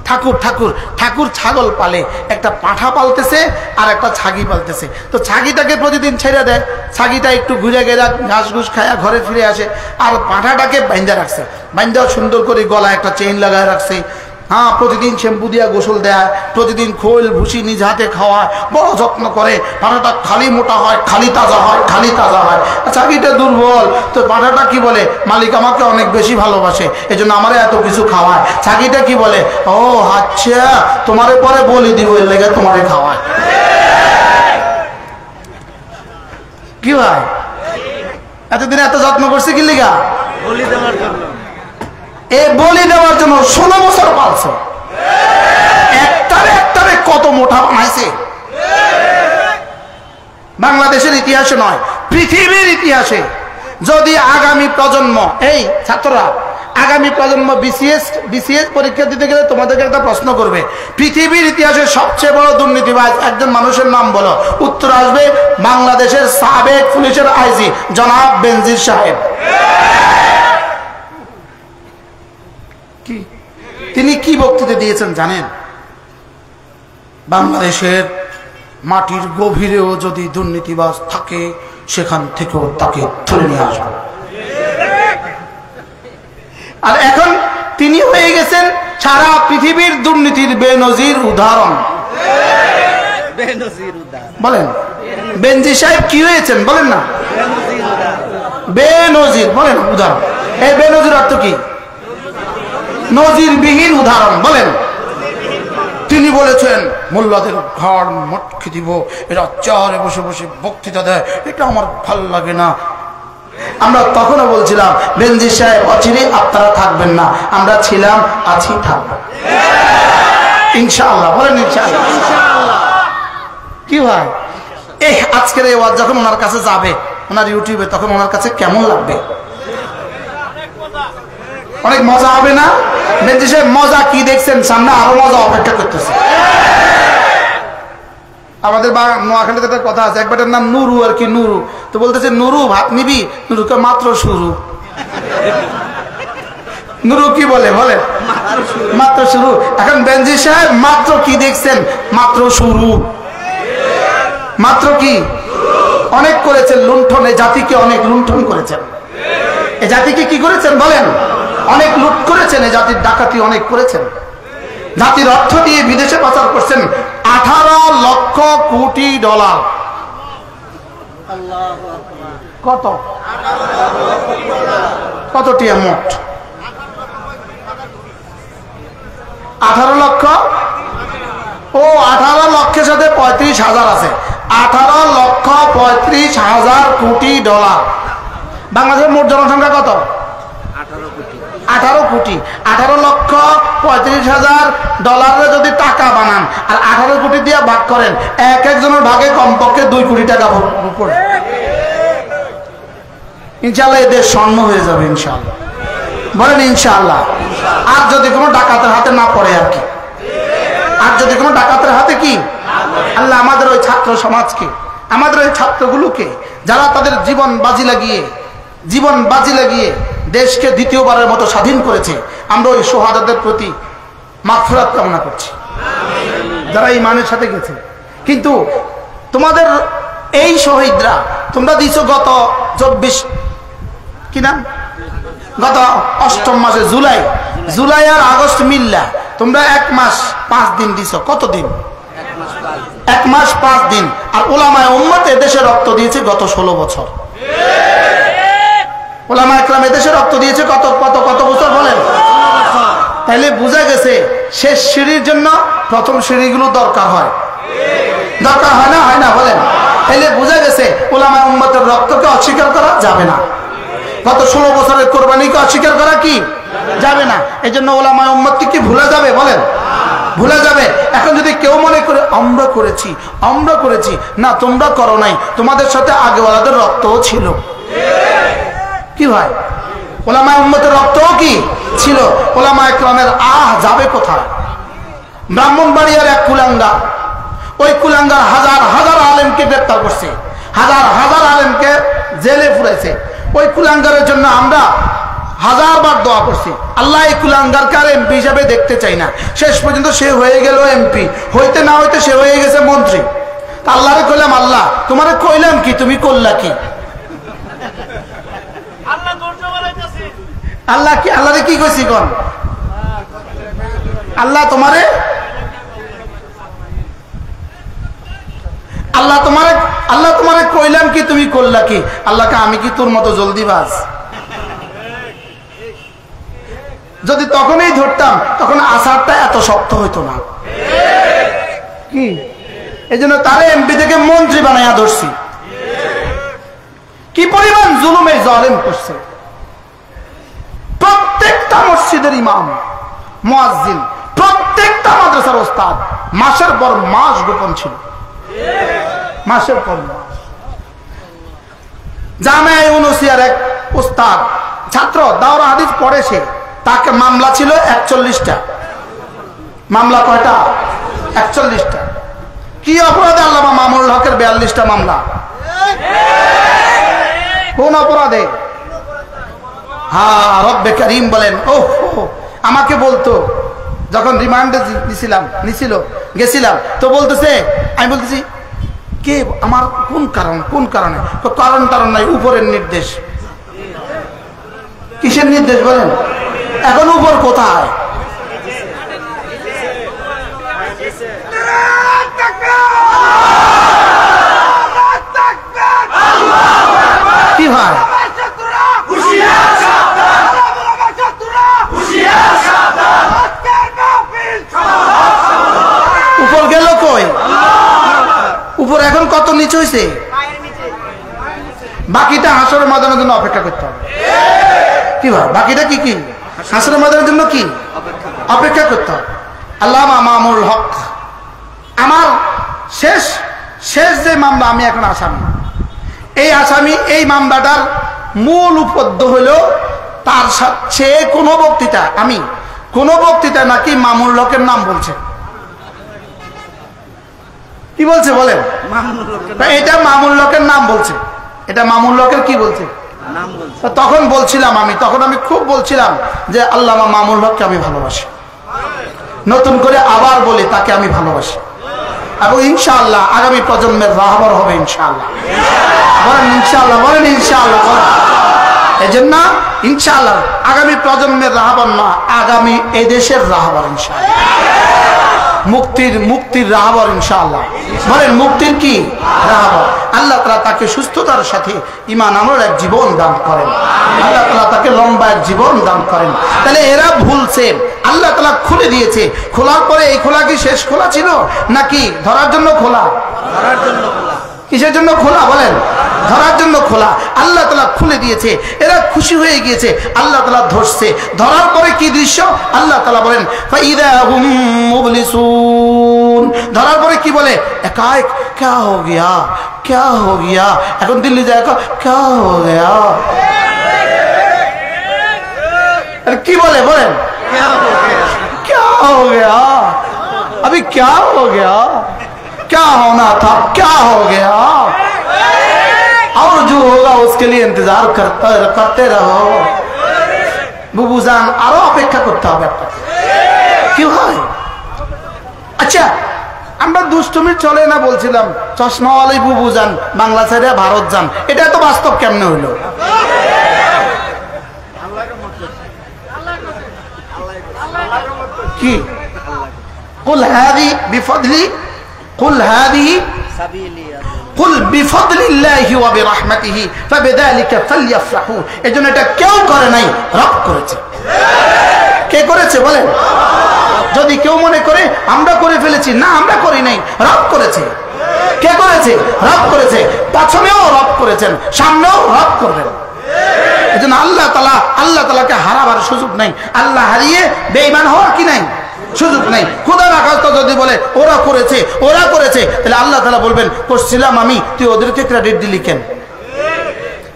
[SPEAKER 1] ঠাকুর ছাগল পালে, একটা পাঁঠা পালতেছে আর একটা ছাগি পালতেছে। তো ছাগিটাকে প্রতিদিন ছেড়ে দেয়, ছাগিটা একটু ঘুরে গেলে ঘাস ঘুষ খায়া ঘরে ফিরে আসে, আর পাঁঠাটাকে বাইন্ধা রাখছে, বাইন্ধা সুন্দর করে গলায় একটা চেইন লাগায় রাখছে। হ্যাঁ, প্রতিদিন শ্যাম্পু দিয়া গোসল দেয়, প্রতিদিন খোল ভুসি নিজ হাতে খাওয়ায়, বড় যত্ন করে। পাঁঠাটা খালি মোটা হয়, খালি তাজা হয়। ছাগিটা দুর্বল, তো পাঁঠাটা কি বলে, মালিক আমাকে অনেক বেশি ভালোবাসে এজন্য আমারে এত কিছু খাওয়ায়। ছাগিটা কি বলে, ও আচ্ছা তোমারে পরে বলি দিব, এর লেগে তোমারে খাওয়ায়। কি ভাই এতদিন এত যত্ন করছে কি লিগা? বলি দেওয়ার জন্য। বলি দেওয়ার জন্য 16 বছর পালছে। একটারে কত মোটা বানাইছে। বাংলাদেশের ইতিহাসে নয়, পৃথিবীর ইতিহাসে যদি আগামী প্রজন্ম, এই ছাত্ররা আগামী প্রজন্ম বিসিএস পরীক্ষা দিতে গেলে তোমাদেরকে একটা প্রশ্ন করবে, পৃথিবীর ইতিহাসে সবচেয়ে বড় দুর্নীতিবাজ একজন মানুষের নাম বলো। উত্তর আসবে বাংলাদেশের সাবেক পুলিশের আইজি জনাব বেনজির সাহেব। তিনি কি বক্তৃতা দিয়েছেন জানেন? বাংলাদেশের মাটির গভীরেও যদি দুর্নীতিবাজ থাকে সেখান থেকেও তাকে তুলে নিয়ে আসবে। আর এখন তিনি হয়ে গেছেন সারা পৃথিবীর দুর্নীতির বেনজির উদাহরণ। বলেন বেনজির সাহেব কি হয়েছেন? বলেন না বেনজির, বলেন উদাহরণ। এই বেনজির অর্থ কি? নজিরবিহীন উদাহরণ। বলেন তিনি বলেছেন মোল্লাদের ঘাড় মটকে দিব, এরা চেয়ারে বসে বসে বক্তৃতা দেয়, এটা আমার ভালো লাগে না। আমরা তখনও বলছিলাম বেনজির সাহেব অচিরে আপনারা থাকবেন না, আমরা ছিলাম, আছি, থাকবো ইনশাআল্লাহ। বলেন ইনশাআল্লাহ। কি ভাই আজকের এই ওয়াজ যখন ওনার কাছে যাবে, ওনার ইউটিউবে, তখন ওনার কাছে কেমন লাগবে? অনেক মজা হবে না? বেনজির সাহেব মজা কি দেখছেন, সামনে আরো মজা অপেক্ষা করতেছে। আমাদের নোয়াখালীতে একটা কথা আছে, এক বেটার নাম নুরু আর কি, নুরু। তো বলতেছে নুরু ভাত নিবি, নুরুকে মাত্র শুরু। নুরু কি বলে বলে মাত্র শুরু। এখন বেনজি সাহেব মাত্র কি দেখছেন, মাত্র শুরু। মাত্র কি অনেক করেছেন লুণ্ঠন, এই জাতিকে অনেক লুণ্ঠন করেছেন। এই জাতিকে কি করেছেন বলেন, অনেক লুট করেছেন। এই জাতির ডাকাতি অনেক করেছেন। জাতির অর্থ দিয়ে বিদেশে পাচার করছেন 18 লক্ষ কোটি ডলার। কত কতটি মোট 18 লক্ষ। ও 18 লক্ষের সাথে 35,000 আছে। 18 লক্ষ 35,000 কোটি ডলার। বাংলাদেশের মোট জনসংখ্যা কত? 18 কোটি। 18 লক্ষ 35,000 ডলারে যদি টাকা বানান আর 18 কোটি দিয়ে ভাগ করেন, এক একজনের ভাগে কমপক্ষে 2 কোটি টাকা পড়বে। ইনশাআল্লাহ এদের স্বর্ণ হয়ে যাবে ইনশাআল্লাহ, বলেন ইনশাআল্লাহ। আর যদি কোনো ডাকাতের হাতে না পড়ে আর কি, আর যদি কোনো ডাকাতের হাতে কি, আল্লাহ আমাদের ওই ছাত্র সমাজকে, আমাদের ওই ছাত্রগুলোকে যারা তাদের জীবন বাজি লাগিয়ে দেশকে দ্বিতীয়বারের মতো স্বাধীন করেছে, আমরা ওই শহাদাদের প্রতি মাগফিরাত কামনা করছি যারা ঈমানের সাথে গেছে। কিন্তু তোমাদের এই শহীদরা তোমরা দিছো গত 24 কি নাম, গত 8ম মাসে জুলাই আর আগস্ট মিল্লা তোমরা 1 মাস 5 দিন দিছো। কত দিন? 1 মাস 5 দিন। আর উলামায়ে উম্মত এদেশে রক্ত দিয়েছে গত 16 বছর। উলামায়ে কেরাম এদেশে রক্ত দিয়েছে কত কত কত বছর বলেন। তাইলে বোঝা গেছে শেষ সিঁড়ির জন্য প্রথম সিঁড়িগুলো দরকার হয়, দরকার হয় না, হয় না বলেন। তাইলে বোঝা গেছে উলামায়ে উম্মতের রক্তকে অস্বীকার করা যাবে না, গত 16 বছরের কোরবানিকে অস্বীকার করা কি যাবে না। এই জন্য উলামায়ে উম্মতকে কি ভুলা যাবে বলেন, ভুলা যাবে। এখন যদি কেউ মনে করে আমরা করেছি, না তোমরা করো নাই, তোমাদের সাথে আগেওয়ালাদের রক্তও ছিল। কি ভাই, উলামায়ে উম্মতের রক্তও কি ছিল। উলামায়ে কেরামের যাবে কোথায়? ব্রাহ্মণবাড়িয়ার এক কুলাঙ্গা, ওই কুলাঙ্গার হাজার হাজার আলেমকে গ্রেপ্তার করছে, হাজার হাজার আলেমকে জেলে পুরাইছে। ওই কুলাঙ্গারের জন্য আমরা 1000 বার দোয়া করছি, আল্লাহ এই কুলাঙ্গারকে আর এমপি হিসাবে দেখতে চাই না। শেষ পর্যন্ত সে হয়ে গেল এমপি, হইতে না হইতে সে হয়ে গেছে মন্ত্রী। তা আল্লাহরে কইলাম, আল্লাহ তোমারে কইলাম কি, তুমি করলা কি? আল্লাহ কি, আল্লাহরে কি কইছি কোন? আল্লাহ তোমারে, আল্লাহ তোমারে কইলাম কি, তুমি করলা কি? আল্লাহকে আমি কি তোর মতো জলদিবাজ? যদি তখনই ধরতাম তখন আসারটা এত শক্ত হইতো না কি। এই জন্য তারে এমপি থেকে মন্ত্রী বানাইয়া ধরছি। কি পরিমাণ জুলুমে জালেম করছে। প্রত্যেকটা মসজিদের ইমাম, মুয়াজ্জিন, প্রত্যেকটা মাদ্রাসার ওস্তাদ মাসের পর মাস গোপন ছিল, মাসের পর মাস। জামিয়া ইউনুসিয়ার এক ওস্তাদ ছাত্র দাওরা হাদিস পড়ে, সে তাকে মামলা ছিল 41টা। মামলা কয়টা? 41টা। কি অপরাধে? আল্লামা মামুনুল হকের 42টা মামলা। কোন অপরাধে? হ্যাঁ, রব্বে কারীম বলেন। আমাকে বলতো যখন রিমান্ডে গেছিলাম, তো বলতেছে, আমি বলতেছি কে আমার কোন কারণে? কারণ নাই, উপরের নির্দেশ। কিসের নির্দেশ বলেন? এখন উপর কোথায়? কি ভাই, উপর গেল কই? উপর এখন কত নিচে হয়েছে? বাকিটা হাসরের ময়দানের জন্য অপেক্ষা করতে হবে। কি ভাই, বাকিটা কি কি হাসরের ময়দানের জন্য কি অপেক্ষা করতে হবে। আল্লামা মামুনুল হক আমার শেষ যে মামলা, আমি এখন আসামি। এই মামলাটার মূল উপদ্য হলো তার সাথে কোনো বক্তৃতা নাকি মামুনুল হকের নাম বলছে। কি বলছে বলেন?
[SPEAKER 2] মামুন লোকের
[SPEAKER 1] এটা মামুন লোকের নাম বলছে, এটা মামুন লোকের কি বলছে?
[SPEAKER 2] নাম বলছে।
[SPEAKER 1] তখন বলছিলাম তখন আমি খুব বলছিলাম যে আল্লামা মামুন হককে আমি ভালোবাসি, নতুন করে আবার বলি তাকে আমি ভালোবাসি, এবং ইনশাআল্লাহ আগামী প্রজন্মের রাহবার হবে ইনশাআল্লাহ। বলেন ইনশাআল্লাহ, বলেন ইনশাআল্লাহ। এই জন্য ইনশাআল্লাহ আগামী প্রজন্মের রাহবার না, আগামী এদেশের রাহবার ইনশাআল্লাহ, মুক্তির রাহবার ইনশাআল্লাহ। বলেন মুক্তির কি রাহবার। আল্লাহ তাআলা তাকে সুস্থতার সাথে ঈমান আমলের এক জীবন দান করেন, আল্লাহ তাআলা তাকে লম্বা এক জীবন দান করেন। তাহলে এরা ভুলছে, আল্লাহ তাআলা খুলে দিয়েছে, খোলার পরে এই খোলা কি শেষ খোলা ছিল নাকি ধরার জন্য খোলা?
[SPEAKER 2] ধরার জন্য খোলা।
[SPEAKER 1] কিসের জন্য খোলা বলেন? ধরার জন্য খোলা। আল্লাহ তাআলা খুলে দিয়েছে, এরা খুশি হয়ে গিয়েছে, আল্লাহ তাআলা ধরছে। ধরার পরে কি দৃশ্য? আল্লাহ তাআলা বলেন ফাইদা হুম মুবলিসুন। ধরার পরে কি বলে? একাই क्या हो गया, क्या हो गया। এখন দিল্লি যায় क्या हो गया, কি বলে বলেন? क्या हो गया, अभी क्या हो गया, क्या होना था क्या हो गया, और जो होगा उसके लिए इंतजार करते रहो। বুবুজান আরো অপেক্ষা করতে হবে আপনাকে। কি হয়? আচ্ছা আমরা দুষ্টুমি চলে না বলছিলাম, চশমাওয়ালাই বুবুজান বাংলা ছেড়ে ভারত যান, এটা তো বাস্তব কেমনে হইলো? কি কুল হাদি বিফদলি, কুল হাদি কুল বিফদলিল্লাহি ওয়া বিরহমাতিহি ফাবিযালিকা ফালইফরাহু। এজন্য এটা কেউ করে নাই, রব করেছে। কে করেছে বলেন? যদি কেউ মনে করে আমরা করে ফেলেছি, না আমরা করি নাই, রব করেছে। কে করেছে? রব করেছে। পেছনেও রব করেছেন, সামনেও রব করবেন। এজন্য আল্লাহ তাআলাকে হারাবার সুযোগ নাই, আল্লাহ হারিয়ে বেঈমান হওয়ার কি নাই সুযোগ নাই। খোদার আকাশ তো যদি বলে ওরা করেছে তাহলে আল্লাহ তাআলা বলবেন করছিলাম আমি, তুই ওদেরকে ক্রেডিট দিলি কেন?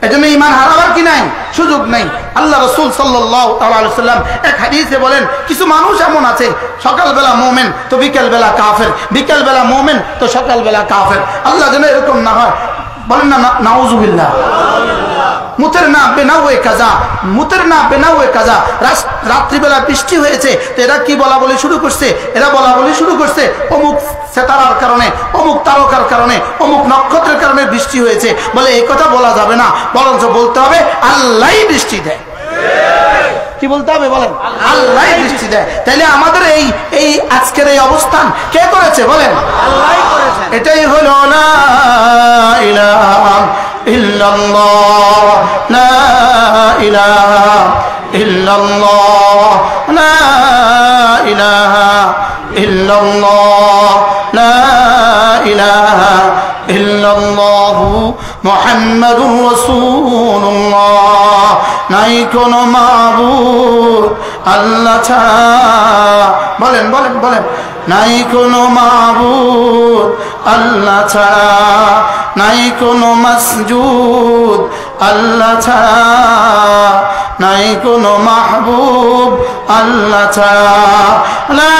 [SPEAKER 1] এজন্য ঈমান হারাবার কি নাই সুযোগ নাই। আল্লাহ রাসূল সাল্লাল্লাহু আলাইহি ওয়াসাল্লাম এক হাদিসে বলেন কিছু মানুষ এমন আছে সকালবেলা মুমিন তো বিকেলবেলা কাফের, বিকেলবেলা মুমিন তো সকালবেলা কাফের। আল্লাহ যেন এরকম না হয়। বলেন না নাউজুবিল্লাহ। মুতের না বেনাওয়ে কাজা, মুতের না বেনাওয়ে কাজা। রাত্রিবেলা বৃষ্টি হয়েছে তো এরা কি বলা বলি শুরু করছে? এরা বলা বলি শুরু করছে অমুক সেতারার কারণে, অমুক তারকার কারণে, অমুক নক্ষত্রের কারণে বৃষ্টি হয়েছে। বলে এই কথা বলা যাবে না, বরঞ্চ বলতে হবে আল্লাহই বৃষ্টি দেয়। কি বলতে হবে বলেন? আল্লাহই বৃষ্টি দেয়। তাইলে আমাদের এই আজকের এই অবস্থান কে করেছে বলেন?
[SPEAKER 2] আল্লাহই করেছেন।
[SPEAKER 1] এটাই হলো লা ইলাহা ইল্লাল্লাহ, লা ইলাহা ইল্লাল্লাহ, লা ইলাহা ইল্লাল্লাহ, লা ইলাহা ইল্লাল্লাহু মুহাম্মাদুর রাসূলুল্লাহ। নাই কোনো মাবুদ আল্লাহ ছাড়া। বলেন বলেন বলেন। নাই কোনো মাবুদ আল্লাহ ছাড়া, নাই কোনো মাসজুদ আল্লাহ ছাড়া, নাই কোনো মাহবুব আল্লাহ ছাড়া। লা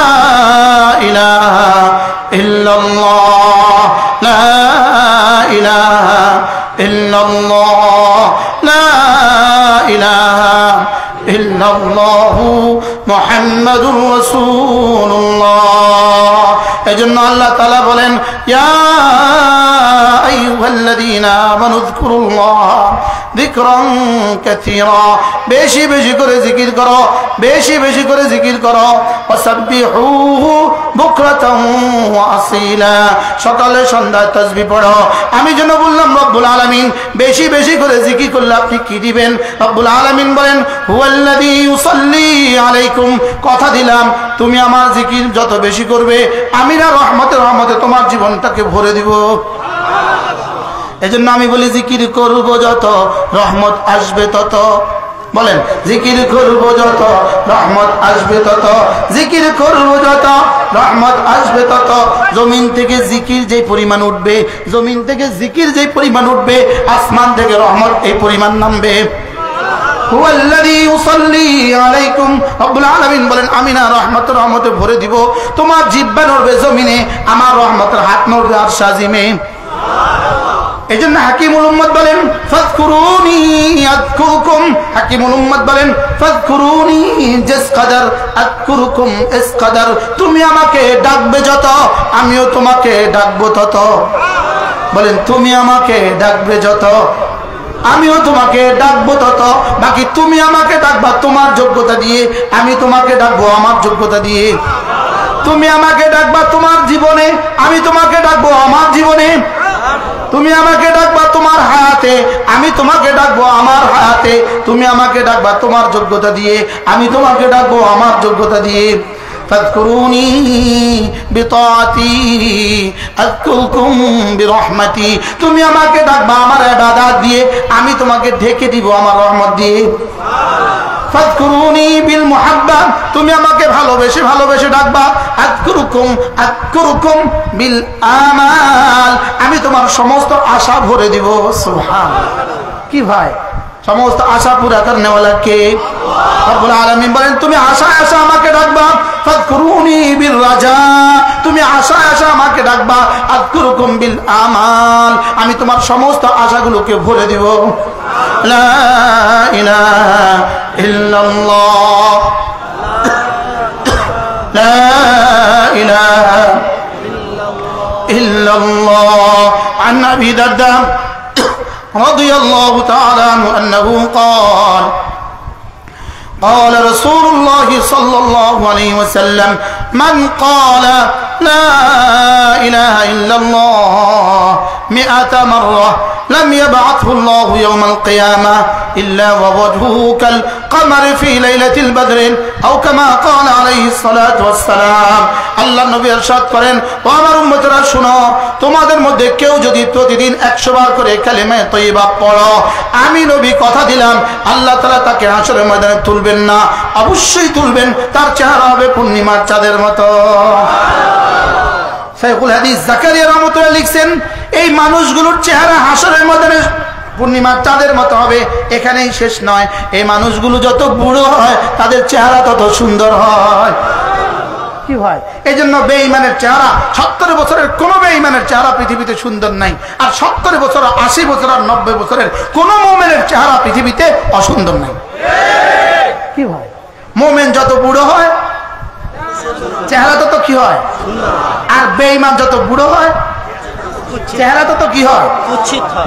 [SPEAKER 1] ইলাহা ইল্লাল্লাহ, লা ইলাহা ইল্লাল্লাহ, লা ইলাহা ইল্লাল্লাহু মুহাম্মাদুর রাসূলুল্লাহ। এজন্য আল্লাহ তাআলা বলেন ইয়া আইয়ুহাল্লাযীনা আমানু যকুরুল্লাহ যিকরান কাসীরা। বেশি বেশি করে জিকির করো, বেশি বেশি করে জিকির করো। ওয়াসাব্বিহুহু বুকরাতান ওয়া আসীলা। সকালে সন্ধ্যায় তাসবিহ পড়ো। আমি যেন বললাম রব্বুল আলামিন বেশি বেশি করে জিকির করলে আপনি কি দিবেন? রব্বুল আলামিন বলেন হুয়াল্লাযী ইউসাল্লি আলাইকুম। কথা দিলাম তুমি আমার জিকির যত বেশি করবে আমি না রহমতে রহমতে তোমার জীবনটাকে ভরে দিব। এজন্য আমি বলি জিকির করব যত রহমত আসবে তত। বলেন জিকির করব যত রহমত আসবে তত, জিকির করব যত রহমত আসবে তত। জমিন থেকে জিকির যে পরিমাণ উঠবে, জমিন থেকে জিকির যে পরিমাণ উঠবে, আসমান থেকে রহমত এই পরিমাণ নামবে। হুয়াল্লাযী ইউসাল্লি আলাইকুম। রব্বুল আলামিন বলেন আমি না রহমতে রহমতে ভরে দিব, তোমার জিহ্বা নড়বে জমিনে, আমার রহমতের হাত নড়বে আরশ আজিমে। এজন্য হাকিমুল উম্মত বলেন ফাযকুরুনি আযকুরুকুম, হাকিমুল উম্মত বলেন ফাযকুরুনি জিসকাদার আযকুরুকুম ইসকাদার, তুমি আমাকে ডাকবে যত আমিও তোমাকে ডাকবো তত। বলেন তুমি আমাকে ডাকবে যত আমিও তোমাকে ডাকবো তত। বাকি তুমি আমাকে ডাকবা তোমার যোগ্যতা দিয়ে, আমি তোমাকে ডাকবো আমার যোগ্যতা দিয়ে। তুমি আমাকে ডাকবা তোমার জীবনে, আমি তোমাকে ডাকবো আমার জীবনে। তুমি আমাকে ডাকবা তোমার হায়াতে, আমি তোমাকে ডাকবো আমার হায়াতে। তুমি আমাকে ডাকবা তোমার যোগ্যতা দিয়ে, আমি তোমাকে ডাকবো আমার যোগ্যতা দিয়ে। ফাযকুরুনি বিতাআতি আযকুরকুম বিরহমাতি, তুমি আমাকে ডাকবা আমার ইবাদত দিয়ে, আমি তোমাকে ঢেকে দিব আমার রহমত দিয়ে। ফাযকুরুনি বিল মুহাব্বা, তুমি আমাকে ভালোবেসে ভালোবেসে ডাকবা। আযকুরকুম বিল আমাল, আমি তোমার সমস্ত আশা ভরে দিব। সুবহানাল্লাহ। কি ভাই, সমস্ত আশা পুরা করনে वाला কে? রব্বুল আলামিন বলেন তুমি আশা আশা আমাকে ডাকবা। ফাযকুরুনি বিল রাজা, তুমি আশা আশা আমাকে ডাকবা। আযকুরকুম বিল আমাল, আমি তোমার সমস্ত আশাগুলোকে ভরে দিব। লা ইলাহা ইল্লাল্লাহ, লা ইলাহা ইল্লাল্লাহ। আন আবি দারদা رضي الله تعالى عنه أنه قال قال رسول الله صلى الله عليه وسلم من قال لا إله إلا الله 100 مرة لم يبعثه الله يوم القيامة إلا ووجهه كالقمر في ليلة البدر أو كما قال عليه الصلاة والسلام। আল্লাহ নবী ইরশাদ করেন, ও আমার উম্মতেরা শুনো, তোমাদের মধ্যে কেউ যদি প্রতিদিন 100 বার করে কালিমা তয়্যিবা পড়ো, আমি নবী কথা দিলাম আল্লাহ তাআলা তাকে হাশরের ময়দানে তুলবেন না, অবশ্যই তুলবেন, তার চেহারা হবে পূর্ণিমার চাঁদের মতো। শাইখুল হাদিস জাকারিয়া রাহমাতুল্লাহ লিখছেন, এই মানুষগুলোর চেহারা হাশরের ময়দানে পূর্ণিমার চাঁদের মতো হবে। এখানেই শেষ নয়, এই মানুষগুলো যত বুড়ো হয় তাদের চেহারা তত সুন্দর হয়। কি হয়, এই জন্য বেঈমানের চেহারা, 70 বছরের কোন বেঈমানের চেহারা পৃথিবীতে সুন্দর নাই, আর 70 বছর 80 বছর আর 90 বছরের কোন মুমিনের চেহারা পৃথিবীতে অসুন্দর নাই। কি হয়, মুমিন যত বুড়ো হয় চেহারা তত কি হয়, আর বেঈমান যত বুড়ো হয় চেহারা তত কি হয়,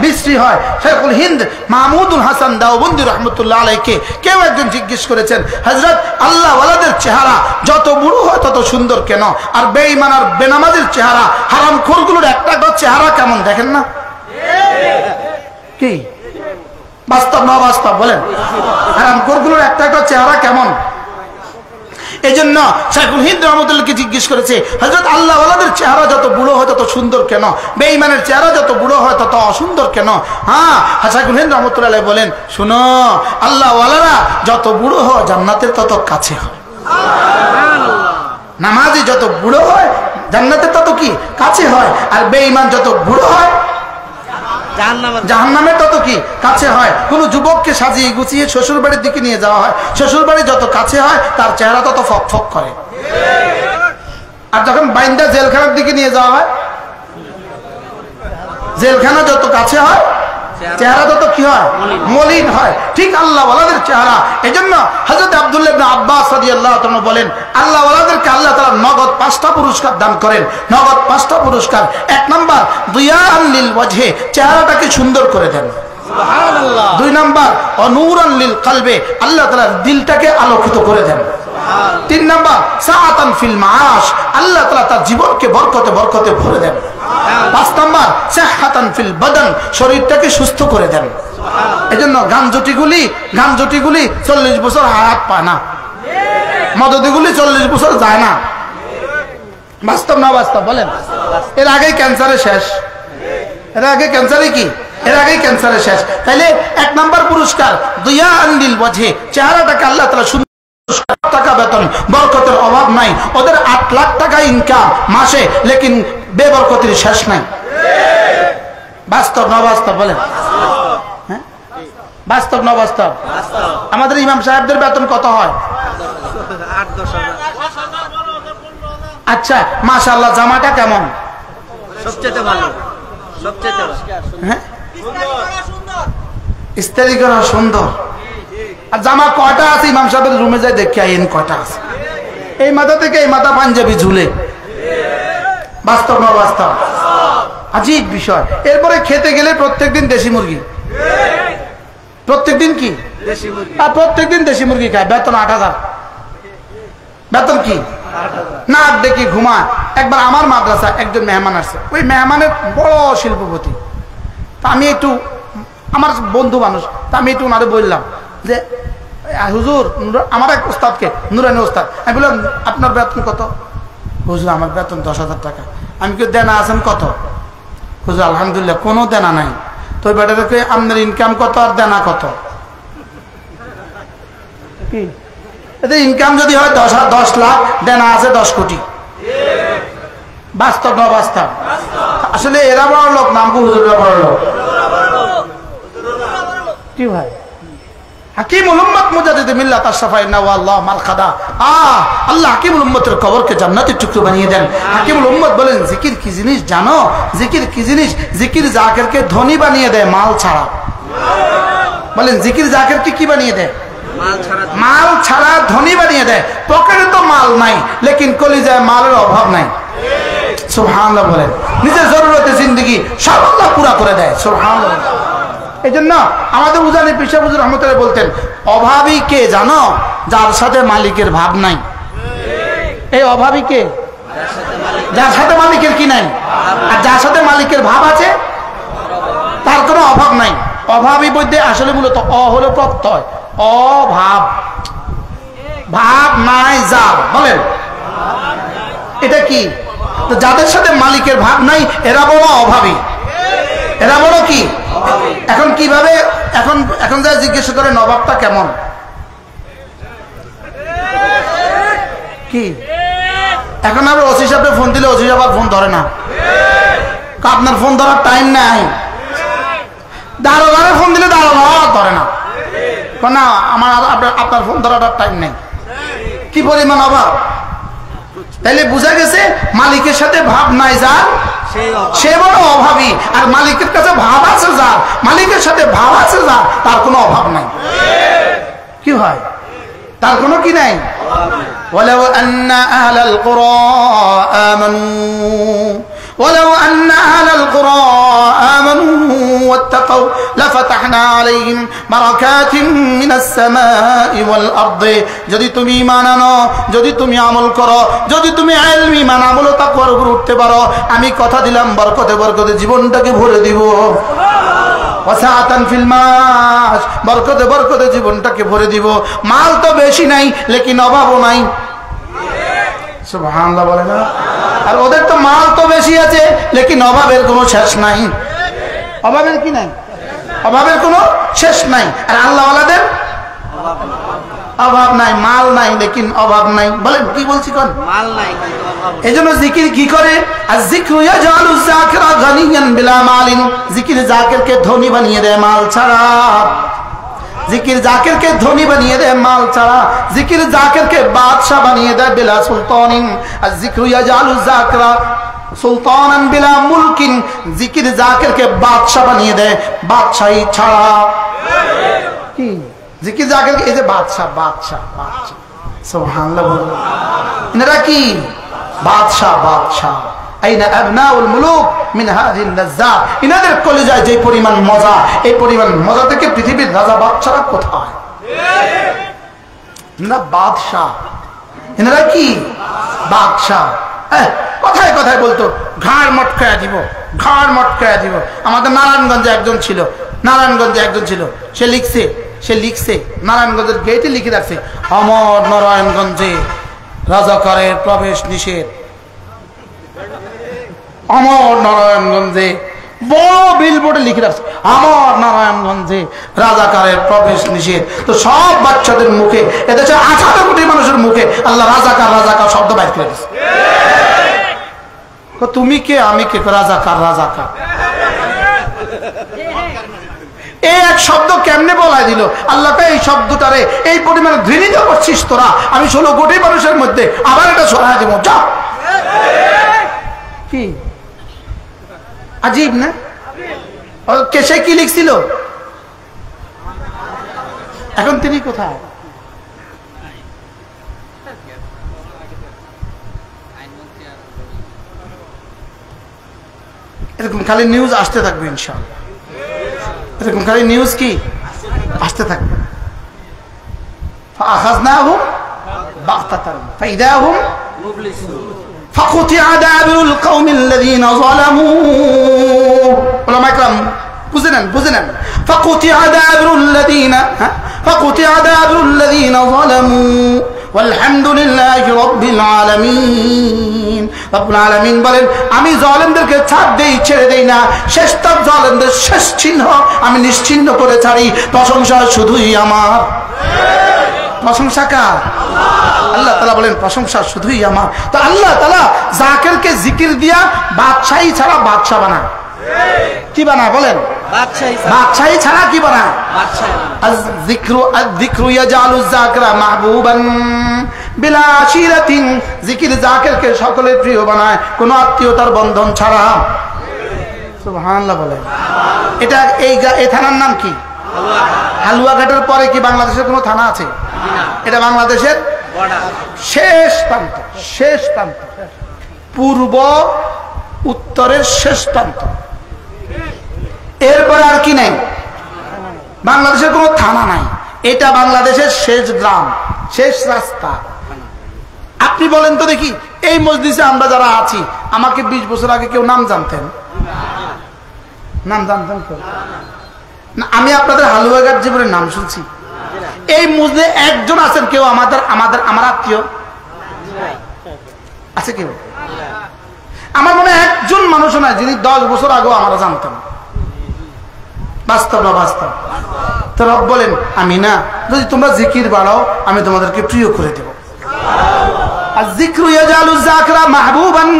[SPEAKER 1] বিশ্রী হয়। শেখুল হিন্দ মাহমুদুল হাসান দাওবন্দি রহমতুল্লাহ আলাইকে কেউ একজন জিজ্ঞেস করেছেন, হযরত আল্লাহ ওয়ালাদের চেহারা যত বুড়ো হয় তত সুন্দর কেন, আর বেঈমান আর বেনামাজির চেহারা, হারামখোরগুলোর একটা চেহারা কেমন দেখেন না? কি বাস্তব না বাস্তব বলেন? হারামখোরগুলোর একটা চেহারা কেমন? এজন্য শাইখুল হিন্দ রহমতুল্লাহকে জিজ্ঞেস করেছে, হযরত আল্লাহ ওয়ালাদের চেহারা যত বুড়ো হয় তত সুন্দর কেন, বেঈমানের চেহারা যত বুড়ো হয় তত অসুন্দর কেন? হ্যাঁ, শাইখুল হিন্দ রহমতুল্লাহ বলেন, শুনো, আল্লাহ ওয়ালারা যত বুড়ো হয় জান্নাতের তত কাছে হয়। নামাজি যত বুড়ো হয় জান্নাতের তত কি কাছে হয়, আর বেঈমান যত বুড়ো হয় জাহান্নামের তত কি কাছে হয়। কোন যুবককে সাজিয়ে গুছিয়ে শ্বশুর বাড়ির দিকে নিয়ে যাওয়া হয়, শ্বশুর বাড়ি যত কাছে হয় তার চেহারা তত ফক ফক করে, আর যখন বাইন্দা জেলখানার দিকে নিয়ে যাওয়া হয়, জেলখানা যত কাছে হয় চেহারা তত কি হয়, মলিন হয়। ঠিক আল্লাহ ওয়ালাদের চেহারা। এজন্য হযরত আব্দুল্লাহ ইবনে আব্বাস রাদিয়াল্লাহু তাআলা বলেন, আল্লাহ ওয়ালাদেরকে আল্লাহ তাআলা নগদ 5টা পুরস্কার দান করেন, নগদ 5টা পুরস্কার। 1 নাম্বার দিয়াআন লিল ওয়াজহি, চেহারাটাকে সুন্দর করে দেন। সুবহানাল্লাহ। 2 নাম্বার অনুরান লিল কলবে, আল্লাহ তাআলা দিলটাকে আলোকিত করে দেন। 3 নাম্বার সাআতান ফিল মাআশ, আল্লাহ তাআলা তার জীবনকে বরকতে বরকতে ভরে দেন। 5 নাম্বার সিহহাতান ফিল বাদান, শরীরটাকে সুস্থ করে দেন। এজন্য গাঞ্জটিগুলি 40 বছর হায়াত পায় না, মদদিগুলি 40 বছর যায় না। বাস্তব না বাস্তব বলেন? এর আগে ক্যান্সারে শেষ, এর আগে ক্যান্সারে কি, এর আগে ক্যান্সারে শেষ। তাইলে 1 নাম্বার পুরস্কার দিয়াআন লিল ওয়াজহি, চেহারাটাকে আল্লাহ তাআলা সুন্দর। টাকা বেতন, বরকতের অভাব নাই, ওদের 8 লাখ টাকা ইনকাম মাসে, লেকিন বেবরকতের শেষ নাই। বাস্তব না বাস্তব বলেন? বাস্তব না বাস্তব?
[SPEAKER 2] বাস্তব।
[SPEAKER 1] আমাদের ইমাম সাহেবদের বেতন কত হয়?
[SPEAKER 2] 8-10 হাজার।
[SPEAKER 1] আচ্ছা, মাশাআল্লাহ, জামাটা কেমন?
[SPEAKER 2] সবচেয়ে ভালো, সবচেয়ে ভালো।
[SPEAKER 1] হ্যাঁ, ইস্তারি করা সুন্দর। আর জামা কয়টা আছে? ইমাম সাহেবের রুমে যাই দেখে আইন কয়টা আছে। এই মাথা থেকে এই মাথা পাঞ্জাবি ঝুলে। বাস্তব না বাস্তব? আজীব বিষয়। এরপরে খেতে গেলে প্রত্যেকদিন দেশি মুরগি। প্রত্যেকদিন কি?
[SPEAKER 2] দেশি মুরগি।
[SPEAKER 1] আর প্রত্যেকদিন দেশি মুরগি খায়। বেতন 8,000। বেতন কি? না দেখি ঘুমায়। একবার আমার মাদ্রাসা একজন মেহমান আসছে, ওই মেহমানের বড় শিল্পপতি। তা আমি একটু, আমার বন্ধু মানুষ, তা আমি একটু ওনারে বললাম যে হুজুর, আমার এক ওস্তাদকে, নুরানি ওস্তাদ, আমি বললাম আপনার বেতন কত? হুজুর আমার বেতন 10,000 টাকা। আমি কি দেনা আছেন কত? হুজুর আলহামদুলিল্লাহ কোনো দেনা নাই। তো ওই বেটাকে আপনার ইনকাম কত আর দেনা কত? কি এতে ইনকাম যদি হয় 10 লাখ, দেনা আছে 10 কোটি। বাস্তব না বাস্তব? আসলে এরা বড় লোক, নামকু হুজুররা বড় লোক। কি ভাই? হাকিমুল উম্মত মুজাদ্দিদ মিল্লাত আশরাফাই নাওয়াল্লাহ মালখাদা। আল্লাহ হাকিমুল উম্মতের কবরকে জান্নাতের টুকরো বানিয়ে দেন। হাকিমুল উম্মত বলেন, জিকির কি জিনিস জানো? জিকির কি জিনিস? জিকির জাকিরকে ধনী বানিয়ে দেয় মাল ছাড়া। বলেন, জিকির জাকিরকে কি বানিয়ে দেয়? মাল ছাড়া ধনী বানিয়ে দেয়। পকেটে তো মাল নাই, লেকিন কলিজায় মালের অভাব নাই। সুবহানাল্লাহ বলেন। নিজের জরুরতে জিন্দেগি সব আল্লাহ পুরা করে দেয়। সুবহানাল্লাহ। এই জন্য আমাদের উজানি পিসা হুজুর রহমতুল্লাহ বলতেন, অভাবী কে জানো? যার সাথে মালিকের ভাব নাই। এই অভাবী কে? যার সাথে মালিকের কি নাই। আর যার সাথে মালিকের ভাব আছে তার কোনো অভাব নাই। অভাবী বলতে আসলে মূলত হলো প্রত্যয়, অভাব। ভাব নাই যার, বলেন এটা কি? তো যাদের সাথে মালিকের ভাব নাই এরা বড় অভাবী, এরা বড় কি? এখন কিভাবে? এখন যা জিজ্ঞেস করে নবাবটা কেমন কি? এখন আমরা ওসি সাহেবকে ফোন দিলে ওসি সাহেব ফোন ধরে না। আপনার ফোন ধরার টাইম নাই। দারোগারে ফোন দিলে দারোগা ধরে না। না, আমার আপনার ফোন ধরার টাইম নেই। কি পরিমাণ অভাব! তাইলে বোঝা গেছে মালিকের সাথে ভাব নাই যার, সে বড় অভাবী। আর মালিকের কাছে ভাব আছে যার, মালিকের সাথে ভাব আছে যার, তার কোনো অভাব নাই। কি হয়? তার কোনো কি নাই। ওয়ালাউ আন্না আহলাল কুরা আমানু ولو أن أهل القرى آمنوا واتقوا لفتحنا عليهم بركات من السماء والأرض। যদি তুমি ঈমান আনো, যদি তুমি আমল করো, যদি তুমি ইলম ঈমান আমল ও তাকওয়ার উপর উঠতে পারো, আমি কথা দিলাম বরকতে বরকতে জীবনটাকে ভরে দিব। ওয়াসাতান ফিল মাস, বরকতে বরকতে জীবনটাকে ভরে দিব। মাল তো বেশি নাই, লেকিন অভাবও নাই। সুবহানাল্লাহ বলে না? আর ওদের তো মাল তো বেশি আছে, লেকিন অভাবের কোনো শেষ নাই। অভাবের কি নাই? অভাবের কোনো শেষ নাই। আর আল্লাহওয়ালাদের অভাব নাই, মাল নাই, লেকিন অভাব নাই। বলেন কি বলছি? কোন
[SPEAKER 2] মাল নাই,
[SPEAKER 1] এই জন্য জিকির কি করে? আর যিকরু ইয়াজালু যাকিরা গানিয়ান বিলা মালিন। জিকির জাকিরকে ধনী বানিয়ে দেয় মাল ছাড়া। জিকির জাকিরকে ধনী বানিয়ে দেয় মাল ছাড়া। জিকির জাকিরকে বাদশা বানিয়ে দেয় বিলা সুলতানিন। আর যিকরু ইয়াজালু যাকিরা সুলতানান বিলা মুলকিন। জিকির জাকিরকে বাদশা বানিয়ে দেয় বাদশাহী ছাড়া। কি জিকির জাকিরকে? এই যে বাদশা, বাদশা, বাদশা। সুবহানাল্লাহ। এনারা কি? বাদশা, বাদশা। আইনা আবনাউল মুলুক মিন হাযিহিল লাজ্জাত। ইনাদের কলিজায় যে পরিমাণ মজা, এই পরিমাণ মজা থেকে পৃথিবীর রাজা বাদশারা কোথায়? না বাদশা। এনারা কি? বাদশা। কথায় কথায় বলতো ঘাড় মটকায়া দিব, ঘাড় মটকায়া দিব। আমাদের নারায়ণগঞ্জে একজন ছিল, নারায়ণগঞ্জে একজন ছিল, সে লিখছে নারায়ণগঞ্জের গেটে লিখে রাখছে, অমর নারায়ণগঞ্জে রাজাকারের প্রবেশ নিষেধ। অমর নারায়ণগঞ্জে বড় বিলবোর্ডে লিখে রাখছে, আমার নারায়ণগঞ্জে রাজাকারের প্রবেশ নিষেধ। তো সব বাচ্চাদের মুখে, এদেশে 18 কোটি মানুষের মুখে আল্লাহ রাজাকার রাজাকার শব্দ বাইর করে দিচ্ছে। তুমি কে আমি কে? রাজাকার রাজাকার। এই এক শব্দ কেমনে বলাই দিল আল্লাহকে এই শব্দটারে এই পরিমাণে ঘৃণিত করছিস তোরা, আমি 16 কোটি মানুষের মধ্যে আবার এটা সরাই দেবো, যা। কি আজীব না? কেসে কি লিখছিল? এখন তিনি কোথায়? এরকম খালি নিউজ আসতে থাকবে ইনশাআল্লাহ, এরকম খালি নিউজ কি আসতে থাকবে। فأخذناهم بغتة فإذا هم فقطع دابر القوم الذين ظلموا علماء الكرام বুঝেন فقطع دابر الذين ظلموا والحمد لله رب العالمين। রব্বুল আলামিন বলেন আমি জালেমদেরকে ছাড় দেই, ছেড়ে দেই না, শেষটা জালেমদের শেষ চিহ্ন আমি নিশ্চিহ্ন করে ছাড়ি। প্রশংসা শুধুই আমার। প্রশংসা কার? আল্লাহ তাআলা বলেন প্রশংসা শুধুই আমার। তো আল্লাহ তাআলা জাকিরকে জিকির দিয়া বাদশাহী ছাড়া বাদশা বানায়। কি বানায় বলেন? বাদশাহী ছাড়া কি বানায়? যিকরু ইয়াজালু যাকিরা মাহবুবান বিলা আশিরাতিন। জিকির জাকিরকে সকলের প্রিয় বানায়, কোন আত্মীয়তার বন্ধন ছাড়া। সুবহানাল্লাহ বলেন। এটা এই থানার নাম কি? হালুয়াঘাটের পরে কি বাংলাদেশের কোনো থানা আছে? এটা বাংলাদেশের শেষ প্রান্ত, শেষ প্রান্ত, পূর্ব উত্তরের শেষ প্রান্ত। এরপরে আর কি নাই, বাংলাদেশের কোনো থানা নাই। এটা বাংলাদেশের শেষ গ্রাম, শেষ রাস্তা। আপনি বলেন তো দেখি, এই মজলিসে আমরা যারা আছি, আমাকে 20 বছর আগে কেউ নাম জানতেন? নাম জানতেন কেউ? না, আমি আপনাদের হালুয়াঘাট জীবনের নাম শুনছি। এই মজলিসে একজন আছেন কেউ আমার আত্মীয় আছে কেউ? আমার মনে একজন মানুষ নয় যিনি 10 বছর আগেও আমরা জানতাম। বাস্তব না বাস্তব? তো রব বলেন আমি না, যদি তোমরা জিকির বাড়াও আমি তোমাদেরকে প্রিয় করে দেব। আয-যিকরু ইয়াজালু যাকিরা মাহবুবান,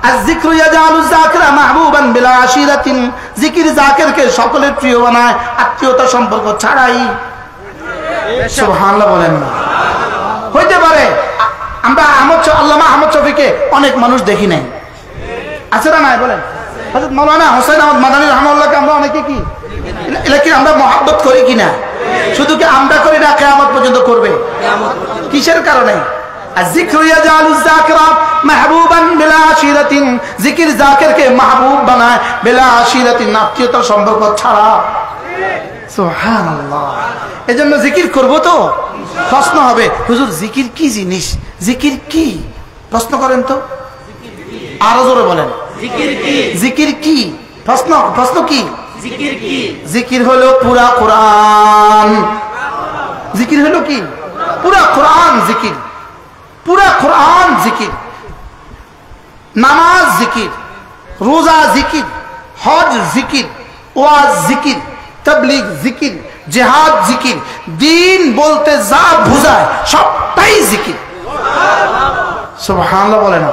[SPEAKER 1] আয-যিকরু ইয়াজালু যাকিরা মাহবুবান বিলা আশিরাতিন। জিকির জাকিরকে সকলের প্রিয় বানায়, আত্মীয়তা সম্পর্ক ছাড়াই। সুবহানাল্লাহ বলেন না? হইতে পারে আমরা আল্লামা আহমদ শফীকে অনেক মানুষ দেখি নাই, আছে না নাই বলেন? হযরত মাওলানা হোসেন আহমদ মাদানী রাহমাতুল্লাহকে আমরা অনেকে কি এলাকি আমরা মহব্বত করি কিনা? শুধু কি আমরা করি না, কিয়ামত পর্যন্ত করবে। কিসের কারণে? যিকরু ইয়াজালু যাকিরা মাহবুবান বিলা আশিরাতিন। জিকির জাকিরকে মাহবুব বানায় বিলা আশিরাতিন, আত্মীয়তার সম্পর্ক ছাড়া। সুবহানাল্লাহ। এজন্য জিকির করব তো প্রশ্ন হবে, হুজুর জিকির কি জিনিস? জিকির কি? প্রশ্ন করেন তো, আরো জোরে বলেন জিকির কি? জিকির কি? প্রশ্ন কি? জিকির কি? জিকির হলো পুরা কোরআন। জিকির হলো কি? পুরা কোরআন জিকির, পুরা কোরআন জিকির। নামাজ জিকির, রোজা জিকির, হজ জিকির, ওয়াজ জিকির, তাবলীগ জিকির, জিহাদ জিকির। দিন বলতে যা বুঝায় সবটাই জিকির। সুবহানাল্লাহ বলে না?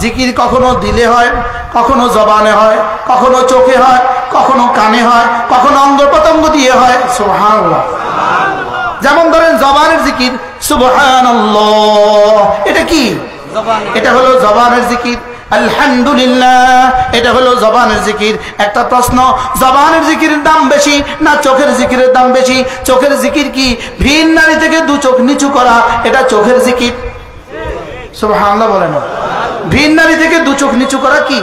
[SPEAKER 1] জিকির কখনো দিলে হয়, কখনো জবানে হয়, কখনো চোখে হয়, কখনো কানে হয়, কখনো অঙ্গ প্রত্যঙ্গ দিয়ে হয়। সুবহানাল্লাহ। যেমন ধরেন জবানের জিকির সুবহানাল্লাহ, এটা কি? এটা হলো জবানের জিকির। আলহামদুলিল্লাহ, এটা হলো জবানের জিকির। একটা প্রশ্ন, জবানের জিকিরের দাম বেশি না চোখের জিকিরের দাম বেশি? চোখের জিকির কি? ভিন নারী থেকে 2 চোখ নিচু করা, এটা চোখের জিকির। সুবহানাল্লাহ বলেন। ভিন নারী থেকে 2 চোখ নিচু করা কি?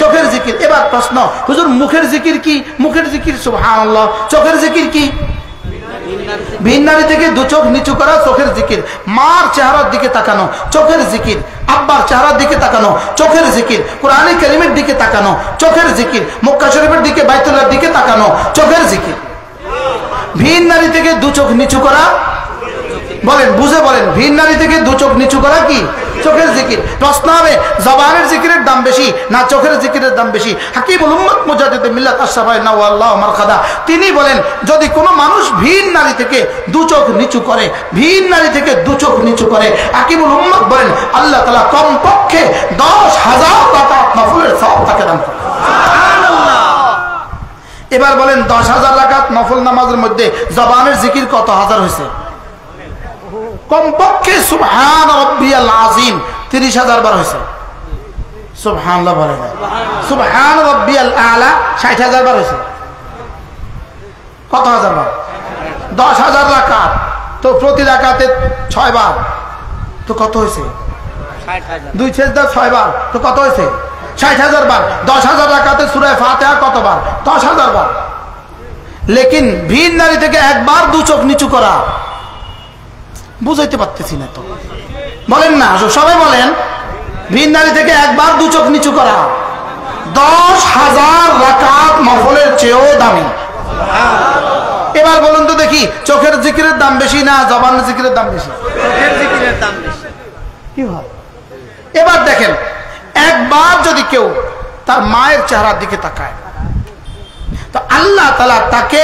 [SPEAKER 1] চোখের জিকির। এবার প্রশ্ন, হুজুর মুখের জিকির কি? মুখের জিকির সুবহানাল্লাহ। চোখের জিকির কি? ভিন নারী থেকে 2 চোখ নিচু করা চোখের জিকির। মার চেহারার দিকে তাকানো চোখের জিকির, আব্বার চেহারার দিকে তাকানো চোখের জিকির, কোরআনে কারীমের দিকে তাকানো চোখের জিকির, মক্কা শরীফের দিকে, বাইতুল্লাহর দিকে তাকানো চোখের জিকির। ভিন নারী থেকে 2 চোখ নিচু করা, বলেন বুঝে বলেন, ভিন নারী থেকে 2 চোখ নিচু করা কি? চোখের জিকির। প্রশ্ন হবে জবানের জিকিরের দাম বেশি না চোখের জিকিরের দাম বেশি? হাকিমুল উম্মত মুজাদ্দিদ মিল্লাত আশ-শাফাঈ নাওয়াল্লাহু মারকাদা তিনি বলেন, যদি কোনো মানুষ ভিন নারী থেকে 2 চোখ নিচু করে, ভিন নারী থেকে 2 চোখ নিচু করে, হাকিমুল উম্মত বলেন আল্লাহ তাআলা কমপক্ষে 10,000 রাকাত নফলের সওয়াব তাকে দান করেন। সুবহানাল্লাহ। এবার বলেন 10,000 রাকাত নফল নামাজের মধ্যে জবানের জিকির কত হাজার হয়েছে? কমপক্ষে সুবহান রাব্বিয়াল আযীম 30,000 বার হয়েছে। সুবহানাল্লাহ বলেন, সুবহান রাব্বিয়াল আ'লা 60,000 বার হয়েছে। কত হাজার বার? 10,000 রাকাত, তো প্রতি রাকাতে 6 বার, তো কত হয়েছে?
[SPEAKER 2] 60,000।
[SPEAKER 1] 2 সেজদা 6 বার, তো কত হয়েছে? 60,000 বার। 10,000 রাকাতে সূরা ফাতিহা কতবার? 10,000 বার। লেকিন ভিন নারী থেকে একবার 2 চোখ নিচু করা, বুঝাইতে পারতেছি না তো, বলেন না সবাই বলেন। ভিন নারী থেকে একবার 2 চোখ নিচু করা 10,000 রাকাত নফলের চেয়েও দামি। এবার বলুন তো দেখি, চোখের জিকিরের দাম বেশি না জবানের জিকিরের দাম বেশি?
[SPEAKER 2] চোখের জিকিরের দাম বেশি।
[SPEAKER 1] কি হয়? এবার দেখেন, একবার যদি কেউ তার মায়ের চেহারার দিকে তাকায়, তো আল্লাহ তাআলা তাকে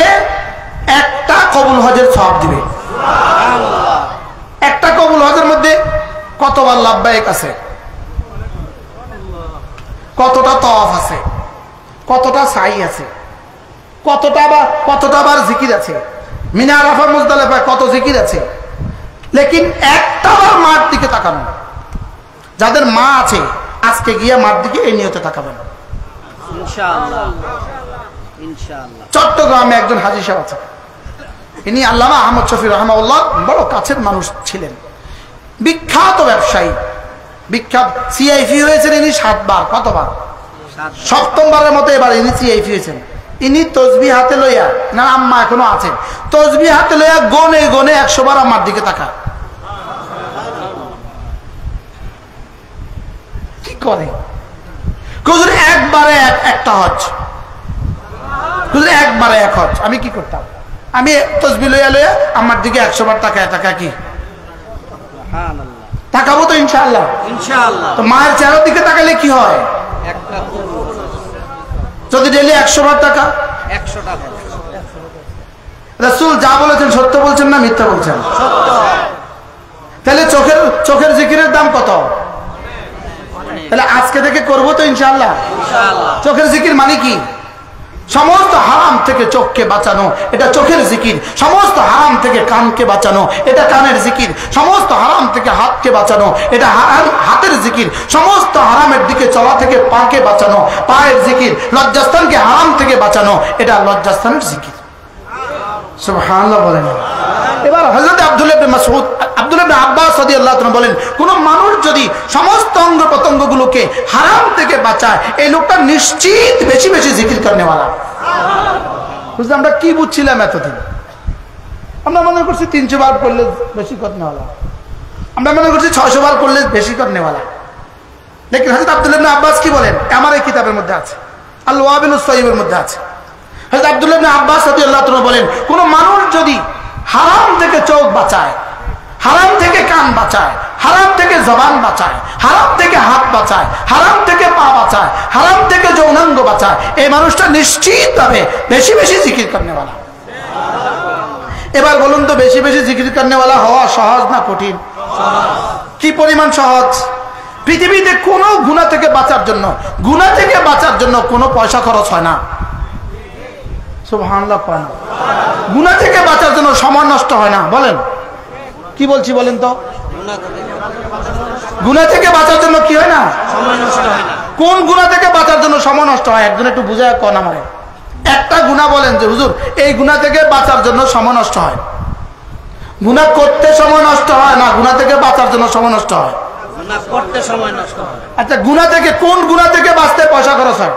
[SPEAKER 1] একটা কবুল হজের সওয়াব দিবে। একটা কবুল হজের মধ্যে কতবার লাব্বাইক আছে, কতটা তওয়াফ আছে, কতটা সাই আছে, কতটা বার জিকির আছে, মিনা আরাফা মুজদালিফায় কত জিকির আছে। লেকিন একটা বার মার দিকে তাকানো, যাদের মা আছে আজকে গিয়ে মার দিকে এই নিয়তে তাকাবেন
[SPEAKER 2] ইনশাআল্লাহ। ইনশাআল্লাহ।
[SPEAKER 1] চট্টগ্রামে একজন হাজী সাহেব আছে, ইনি আল্লামা আহমদ শফি রাহমাহুল্লাহ বড় কাছের মানুষ ছিলেন, বিখ্যাত ব্যবসায়ী, বিখ্যাত সিআইপি হয়েছেন ইনি 7 বার। কতবার? 7ম বারের মতো এবার ইনি সিআইপি হয়েছেন। ইনি তসবিহ হাতে লইয়া, না আম্মা এখনো আছেন, তসবিহ হাতে লইয়া গনে গনে 100 বার আমার দিকে তাকা। কি করে? হুজুর একবারে একটা হজ, হুজুর একবারে এক হজ। আমি কি করতাম? আমি তসবিহ লইয়া লইয়া আমার দিকে 100 বার তাকায় কি
[SPEAKER 2] সুবহানাল্লাহ।
[SPEAKER 1] তাকাবো তো ইনশাআল্লাহ।
[SPEAKER 2] ইনশাআল্লাহ।
[SPEAKER 1] তো মায়ের চেহারার দিকে তাকালে কি হয়?
[SPEAKER 2] একটা
[SPEAKER 1] যদি ডেলি 100 বার টাকা,
[SPEAKER 2] 100 টাকা।
[SPEAKER 1] রাসূল যা বলেছেন সত্য বলছেন না মিথ্যা বলছেন?
[SPEAKER 2] সত্য।
[SPEAKER 1] তাহলে চোখের জিকিরের দাম কত? তাহলে আজকে থেকে করবো তো ইনশাআল্লাহ।
[SPEAKER 2] ইনশাআল্লাহ।
[SPEAKER 1] চোখের জিকির মানে কি? সমস্ত হারাম থেকে চোখকে বাঁচানো, এটা চোখের জিকির। সমস্ত হারাম থেকে কানকে বাঁচানো, এটা কানের জিকির। সমস্ত হারাম থেকে হাতকে বাঁচানো, এটা হাতের জিকির। সমস্ত হারামের দিকে চলা থেকে পাকে বাঁচানো, পায়ের জিকির। লজ্জাস্থানকে হারাম থেকে বাঁচানো, এটা লজ্জাস্থানের জিকির। সুবহানাল্লাহ বলেন। এবার হযরত আব্দুল্লাহ ইবনে মাসউদ, আব্দুল্লাহ ইবনে আব্বাস রাদিয়াল্লাহু তাআলা বলেন, কোন মানুষ যদি সমস্ত অঙ্গ প্রত্যঙ্গগুলোকে হারাম থেকে বাঁচায়, এই লোকটা নিশ্চিত বেশি বেশি জিকির করনেওয়ালা। বুঝলে আমরা কি বুঝছিলাম এতদিন? আমরা মনে করছি 300 বার করলে বেশি করনেওয়ালা, আমরা মনে করছি 600 বার করলে বেশি করনেওয়ালা। লেকিন হযরত আব্দুল্লাহ ইবনে আব্বাস কি বলেন? আমার এই কিতাবের মধ্যে আছে, আল ওয়াবিলুস সাইয়্যিবের মধ্যে আছে। হযরত আব্দুল্লাহ ইবনে আব্বাস রাদিয়াল্লাহু তাআলা বলেন, কোন মানুষ যদি হারাম থেকে চোখ বাঁচায়, হারাম থেকে কান বাঁচায়, হারাম থেকে জবান বাঁচায়, হারাম থেকে হাত বাঁচায়, হারাম থেকে পা বাঁচায়, হারাম থেকে যৌনাঙ্গ বাঁচায়, এই মানুষটা নিশ্চিতভাবে বেশি বেশি জিকির করনেওয়ালা। এবার বলুন তো, বেশি বেশি জিকির করনেওয়ালা হওয়া সহজ না কঠিন? কি পরিমাণ সহজ! পৃথিবীতে কোনো গুনাহ থেকে বাঁচার জন্য, গুনাহ থেকে বাঁচার জন্য কোনো পয়সা খরচ হয় না। সুবহানাল্লাহ। গুনাহ থেকে বাঁচার জন্য সময় নষ্ট হয় না। বলেন কি বলছি বলেন তো? গুনাহ থেকে বাঁচার জন্য কি হয় না?
[SPEAKER 2] সময় নষ্ট হয় না।
[SPEAKER 1] কোন গুনাহ থেকে বাঁচার জন্য সময় নষ্ট হয়? একজন একটু বুঝায় কোন আমারে একটা গুনাহ বলেন যে হুজুর এই গুনাহ থেকে বাঁচার জন্য সময় নষ্ট হয়। গুনাহ করতে সময় নষ্ট হয় না, গুনাহ থেকে বাঁচার জন্য সময় নষ্ট হয়।
[SPEAKER 2] গুনাহ করতে সময় নষ্ট হয়।
[SPEAKER 1] আচ্ছা, গুনাহ থেকে, কোন গুনাহ থেকে বাঁচতে পয়সা খরচ হয়?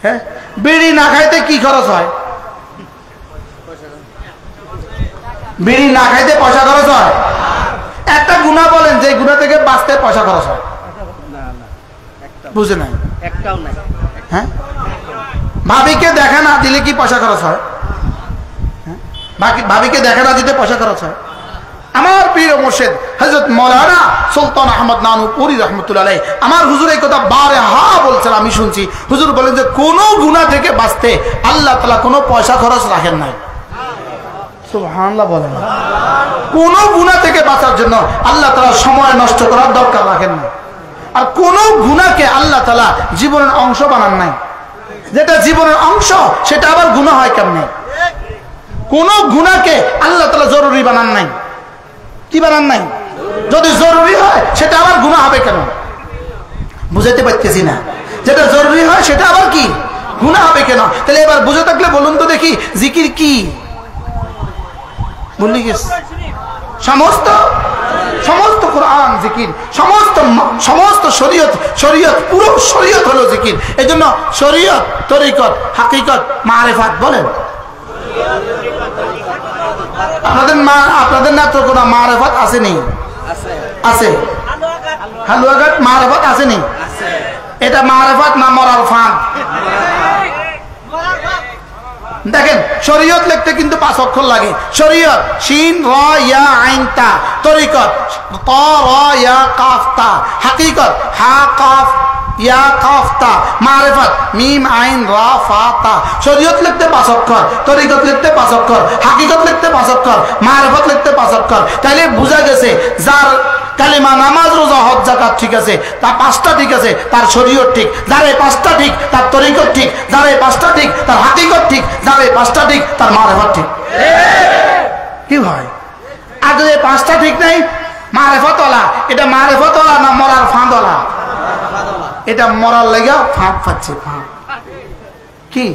[SPEAKER 1] হ্যাঁ, বিড়ি না খাইতে কি খরচ হয়? বিড়ি না খাইতে পয়সা খরচ হয়? একটা গুনাহ বলেন যে গুনাহ থেকে বাঁচতে পয়সা খরচ হয়?
[SPEAKER 2] না না, একটা
[SPEAKER 1] বুঝে নাই?
[SPEAKER 2] একটাও নাই।
[SPEAKER 1] হ্যাঁ, ভাবিকে দেখা না দিলে কি পয়সা খরচ হয়? ভাবিকে দেখা না দিতে পয়সা খরচ হয়? আমার পীর মুর্শিদ হযরত মাওলানা সুলতান আহমদ নানুপুরি রাহমাতুল্লাহ আলাইহি আমার হুজুর এই কথা বারে বলছেন, আমি শুনছি। হুজুর বলেন যে কোন গুনাহ থেকে বাঁচতে আল্লাহ তাআলা কোনো পয়সা খরচ রাখেন নাই। সুবহানাল্লাহ বলেন। কোন গুনাহ থেকে বাঁচার জন্য আল্লাহ তাআলা সময় নষ্ট করার দরকার রাখেন না। আর কোন গুনাহকে আল্লাহ তাআলা জীবনের অংশ বানান নাই। যেটা জীবনের অংশ সেটা আবার গুনাহ হয় কেমনে? কোন গুনাহকে আল্লাহ তাআলা জরুরি বানান নাই। কি বানান নাই? যদি জরুরি হয় সেটা আবার গুনাহ হবে কেন? বুঝাইতে পারতেছি না। যেটা জরুরি হয় সেটা আবার কি গুনাহ হবে কেন? তাহলে এবার বুঝে থাকলে বলুন তো দেখি, জিকির কি? বললি গেছে সমস্ত সমস্ত কোরআন জিকির, সমস্ত শরীয়ত পুরো শরীয়ত হলো জিকির। এই জন্য শরীয়ত, তরিকত, হাকিকত, মারিফাত বলেন। আপনাদের না তো কোনো মারিফাত আসেনি? আছে। হালুয়াঘাট মারিফাত আসেনি? এটা মারিফাত না মরার ফাঁদ? দেখেন শরীয়ত লিখতে কিন্তু 5 অক্ষর লাগে। শরীয়ত শিন র ইয়া আইন তা, তরিকত ত র ইয়া কাফ তা, হাকিকত হা কাফ ইয়া কাফ তা, মারিফাত মিম আইন রা ফা তা। শরীয়ত লিখতে 5 অক্ষর, তরিকত লিখতে 5 অক্ষর, হাকিকত লিখতে 5 অক্ষর, মারিফাত লিখতে 5 অক্ষর। তাহলে বোঝা গেছে যার কালিমা, নামাজ, রোজা, হজ, যাকাত ঠিক আছে, তার 5টা ঠিক আছে, তার শরীয়ত ঠিক। যার এই 5টা ঠিক তার তরিকত ঠিক, যার এই 5টা ঠিক তার হাকিকত ঠিক, যার এই 5টা ঠিক তার মারিফাত ঠিক। কি ভাই? আর যদি 5টা ঠিক নাই, মারিফাতওয়ালা, এটা মারিফাতওয়ালা না মরার ফাঁদওয়ালা? এটা মরার লেগে ফাঁদ পাচ্ছে, ফাঁদ। কি?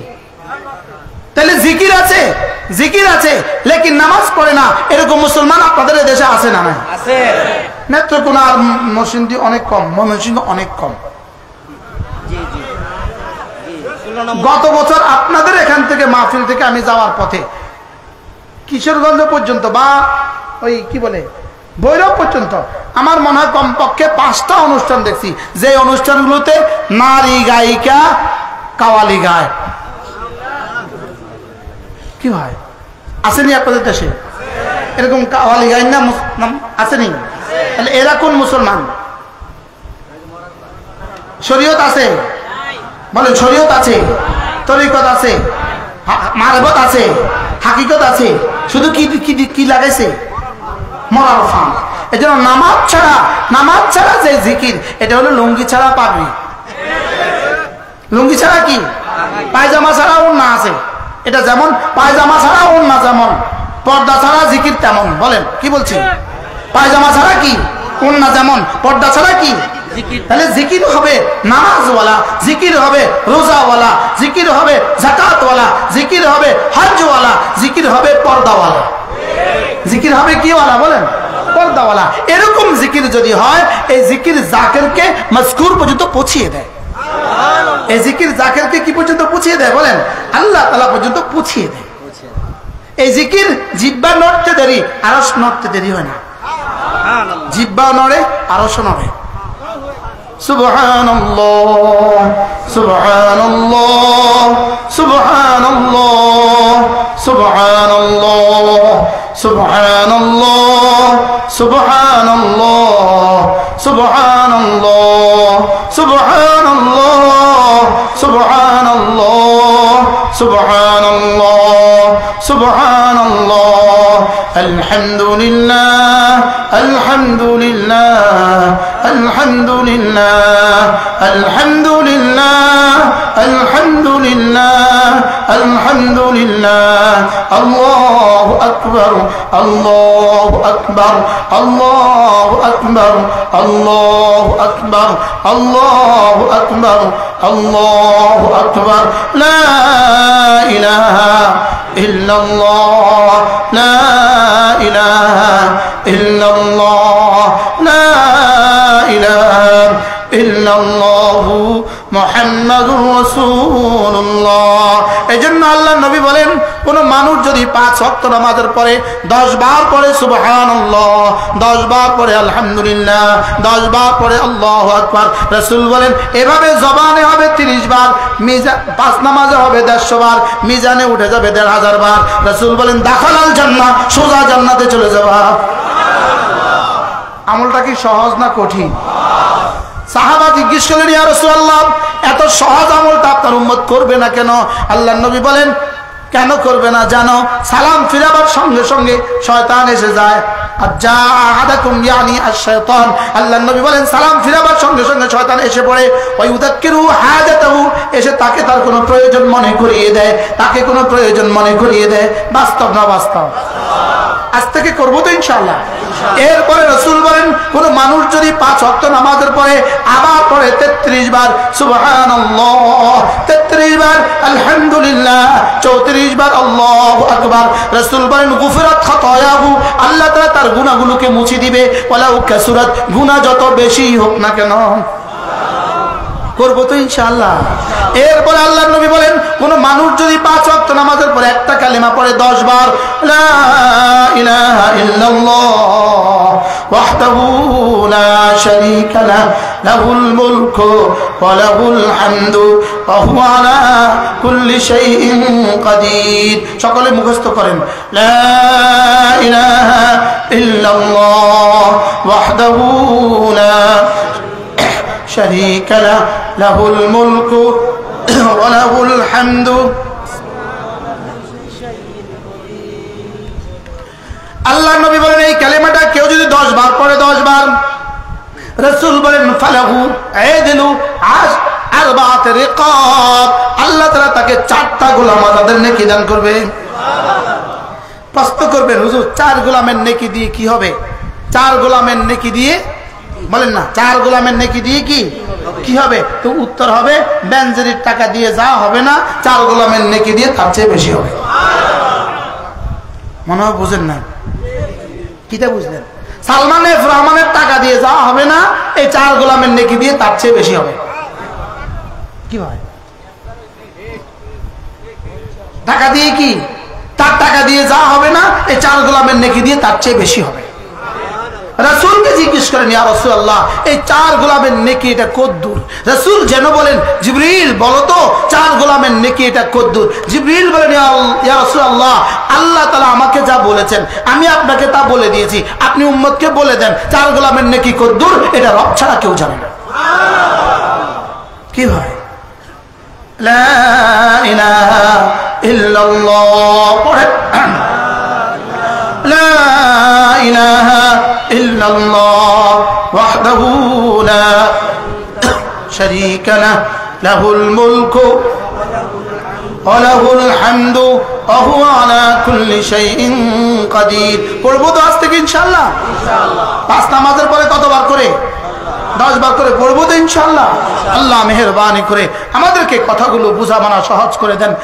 [SPEAKER 1] তাহলে জিকির আছে, জিকির আছে, লেকিন নামাজ পড়ে না, এরকম মুসলমান আপনাদের দেশে আছে না? নাই আছে। নেত্রকোনা আর ময়মনসিংহ অনেক কম, ময়মনসিংহ অনেক কম। গত বছর আপনাদের এখান থেকে মাহফিল থেকে আমি যাওয়ার পথে কিশোরগঞ্জ পর্যন্ত বা ওই কি বলে ভৈরব পর্যন্ত আমার মনে হয় কমপক্ষে 5টা অনুষ্ঠান দেখছি, যে অনুষ্ঠানগুলোতে নারী গায়িকা কাওয়ালি গায়। কি হয়? আসেনি আপনাদের দেশে এরকম কাওয়ালি গায় না? আসেনি? তাহলে এরা কোন মুসলমান? শরীয়ত আছে বলেন, শরীয়ত আছে, তরিকত আছে, মারিফাত আছে, হাকিকত আছে, শুধু কি লাগাইছে? মরার ফাঁদ। এজন্য নামাজ ছাড়া যে জিকির, এটা হলো লুঙ্গি ছাড়া পাগড়ি। লুঙ্গি ছাড়া কি? পায়জামা ছাড়া ওড়না আছে। এটা যেমন পায়জামা ছাড়া ওড়না যেমন, পর্দা ছাড়া জিকির তেমন। বলেন কি বলছি? পায়জামা ছাড়া কি? ওড়না যেমন, পর্দা ছাড়া কি? তাহলে জিকির হবে নামাজওয়ালা, জিকির হবে রোজাওয়ালা, জিকির হবে যাকাতওয়ালা, জিকির হবে হজওয়ালা, জিকির হবে পর্দাওয়ালা। জিকির হবে কি ওয়ালা? বলেন পর্দাওয়ালা। এরকম জিকির যদি হয়, এই জিকির জাকিরকে মজকুর পর্যন্ত পৌঁছিয়ে দেয়। এই জিকির জাকিরকে কি পর্যন্ত পৌঁছিয়ে দেয়? বলেন আল্লাহ তাআলা পর্যন্ত পৌঁছিয়ে দেয়। এই জিকির জিহ্বা নড়তে দেরি, আরশ নড়তে দেরি হয় না। জিহ্বা নড়ে, আরশ নড়ে। সুবহানাল্লাহ, সুবহানাল্লাহ, সুবহানাল্লাহ, সুবহানাল্লাহ, সুবহানাল্লাহ, সুবহানাল্লাহ, সুবহানাল্লাহ, সুবহানাল্লাহ, সুবহানাল্লাহ, সুবহানাল্লাহ, সুবহানাল্লাহ। আলহামদুলিল্লাহ, আলহামদুলিল্লাহ, আলহামদুলিল্লাহ, আলহামদুলিল্লাহ, আলহামদুলিল্লাহ, আলহামদুলিল্লাহ। আল্লাহু আকবার, আল্লাহু আকবার, আল্লাহু আকবার, আল্লাহু আকবার, আল্লাহু আকবার, আল্লাহু আকবার। লা ইলাহা ইল্লাল্লাহ, লা ইলাহা ইল্লাল্লাহ, লা ইলাহা ইল্লাল্লাহু মুহাম্মাদুর রাসূলুল্লাহ। এজন্য আল্লাহর নবী বলেন, কোন মানুষ যদি 5 ওয়াক্ত নামাজের পরে 10 বার পড়ে সুবহানাল্লাহ, 10 বার পড়ে আলহামদুলিল্লাহ, 10 বার পড়ে আল্লাহু আকবার, রাসূল বলেন এভাবে জবানে হবে 30 বার, মিজান 5 নামাজে হবে 150 বার, মিজানে উঠে যাবে 1500 বার। রাসূল বলেন দাখালাল জান্নাহ, সোজা জান্নাতে চলে যাবা। আমলটা কি সহজ না কঠিন? সাহাবা জিজ্ঞেস করলেন, ইয়া রাসূলুল্লাহ, এত সহজ আমলটা আপনার উম্মত করবে না কেন? আল্লাহর নবী বলেন, কেন করবে না জানো? সালাম ফিরাবার সঙ্গে সঙ্গে শয়তান এসে যায়, আজ্জা আহাদাকুম ইয়ানি আশ-শাইতান, আল্লাহর নবী বলেন সালাম ফিরাবার সঙ্গে সঙ্গে শয়তান এসে পড়ে, ওয়া ইউযাক্কিরু হাজাতাহু, এসে তাকে তার কোনো প্রয়োজন মনে করিয়ে দেয়, তাকে কোনো প্রয়োজন মনে করিয়ে দেয়। বাস্তব না বাস্তব? আজ থেকে করবো তো ইনশাআল্লাহ। এরপরে রাসূল বলেন কোন মানুষ যদি 5 ওয়াক্ত নামাজের পরে আবার পড়ে 33 বার সুবহানাল্লাহ, 33 বার আলহামদুলিল্লাহ, 34 বার আল্লাহু আকবার, রাসূল বলেন গুফিরাত খাতায়াহু, আল্লাহ তাআলা তার গুনাহগুলোকে মুছে দিবে, ওয়ালাউ কাসুরাত, গুনাহ যত বেশি হোক না কেন। করবো তো ইনশাআল্লাহ। এরপরে আল্লাহর নবী বলেন কোন মানুষ যদি 5 ওয়াক্ত নামাজের পরে একটা কালেমা পড়ে 10 বার, লা ইলাহা ইল্লাল্লাহ ওয়াহদাহু লা শারীকা লাহু লাহুল মুলকু ওয়া লাহুল হামদু ওয়া হুয়া আলা কুল্লি শাইইন কাদির। সকলে মুখস্থ করেন, লা ইলাহা ইল্লাল্লাহ ওয়াহদাহু লা شريك له له الملك وله الحمد। আল্লাহ নবী বলেন এই কালেমাটা কেউ যদি 10 বার পড়ে, 10 বার, রাসূল বলেন ফালাহু আইদিলু আরবাআত রিকাব, আল্লাহ তাআলা তাকে 4টা গোলাম আজাদের নেকি দান করবে। প্রশ্ন করবেন হুজুর 4 গোলামের নেকি দিয়ে কি হবে? 4 গোলামের নেকি দিয়ে বলেন না, 4 গোলামের নেকি দিয়ে কি হবে? তো উত্তর হবে বেনজিরির টাকা দিয়ে যা হবে না, 4 গোলামের নেকি দিয়ে তার চেয়ে বেশি হবে। মনে হয় বুঝেন না, কিটা বুঝলেন? সালমান এফ রহমানের টাকা দিয়ে যা হবে না, এই 4 গোলামের নেকি দিয়ে তার চেয়ে বেশি হবে। কি ভাই টাকা দিয়ে কি? তার টাকা দিয়ে যা হবে না, এই 4 গোলামের নেকি দিয়ে তার চেয়ে বেশি হবে। রাসূলকে জিজ্ঞেস করেন, ইয়া রাসূলুল্লাহ এই 4 গোলামের নেকি এটা কদ্দুর? রাসূল যেন বলেন জিবরিল বলো তো 4 গোলামের নেকি এটা কদ্দুর? জিবরিল বলেন, ইয়া রাসূলুল্লাহ আল্লাহ তাআলা আমাকে যা বলেছেন আমি আপনাকে তা বলে দিয়েছি, আপনি উম্মতকে বলে দেন 4 গোলামের নেকি কদ্দুর, এটা রব ছাড়া কেউ জানে না। কি ভাই লা ইলাহা ইল্লাল্লাহ পড়ে, লা ইলাহা ইল্লাল্লাহ ওয়াহদাহু লা শারীকা লাহু লাহুল মুলকু ওয়া লাহুল হামদু ওয়া হুয়া আলা কুল্লি শাইইন কাদির। পড়বো তো আজ থেকে ইনশাআল্লাহ। ইনশাআল্লাহ 5 নামাজের পরে কতবার করে? 10 বার করে পড়বো তো ইনশাআল্লাহ। আল্লাহ মেহেরবানি করে আমাদেরকে কথাগুলো বুঝা মানা সহজ করে দেন।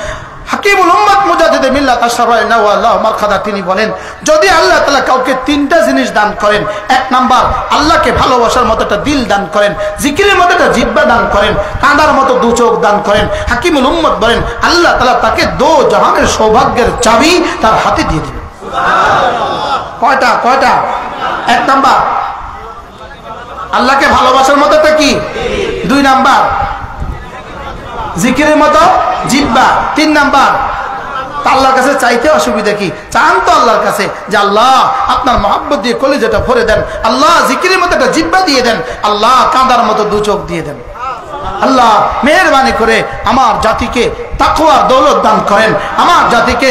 [SPEAKER 1] হাকিমুল উম্মাত মুজাদ্দিদে মিল্লাত আশরাফুল আল্লাহ মারখাদা তিনি বলেন যদি আল্লাহ তাআলা কাউকে 3টা জিনিস দান করেন, 1 নাম্বার আল্লাহকে ভালোবাসার মতো একটা দিল দান করেন, জিকিরের মতো একটা জিহ্বা দান করেন, কাঁদার মতো 2 চোখ দান করেন, হাকিমুল উম্মাত বলেন আল্লাহ তাআলা তাকে 2 জাহানের সৌভাগ্যের চাবি তার হাতে দিয়ে দিবেন। সুবহানাল্লাহ। কয়টা? 1 নাম্বার আল্লাহকে ভালোবাসার মতো একটা কি? 2 নাম্বার জিকিরের মতো জিহ্বা, 3 নাম্বার আল্লাহর কাছে চাইতে অসুবিধা কি? চান তো আল্লাহর কাছে যে আল্লাহ আপনার মহব্বত দিয়ে কলিজাটা ভরে দেন, আল্লাহ জিকিরের মতো একটা জিহ্বা দিয়ে দেন, আল্লাহ কাঁদার মতো 2 চোখ দিয়ে দেন। আল্লাহ মেহেরবানি করে আমার জাতিকে তাকওয়ার দৌলত দান করেন, আমার জাতিকে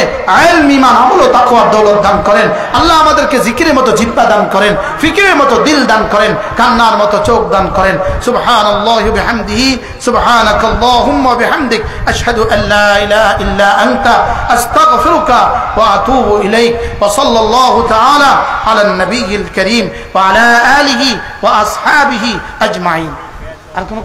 [SPEAKER 1] ইলম ঈমান আমল ও তাকওয়ার দৌলত দান করেন। আল্লাহ আমাদেরকে জিকিরের মতো জিহ্বা দান করেন, ফিকিরের মতো দিল দান করেন, কান্নার মতো চোখ দান করেন। সুবহানাল্লাহি ওয়া বিহামদিহি সুবহানাকাল্লাহুম্মা ওয়া বিহামদিক আশহাদু আল লা ইলাহা ইল্লা আনতা আস্তাগফিরুকা ওয়া আতুবু ইলাইক ওয়া সাল্লাল্লাহু তাআলা আলান নবিয়্যিল কারীম ওয়া আলা আলিহি ওয়া আসহাবিহি আজমাইন। আর কোন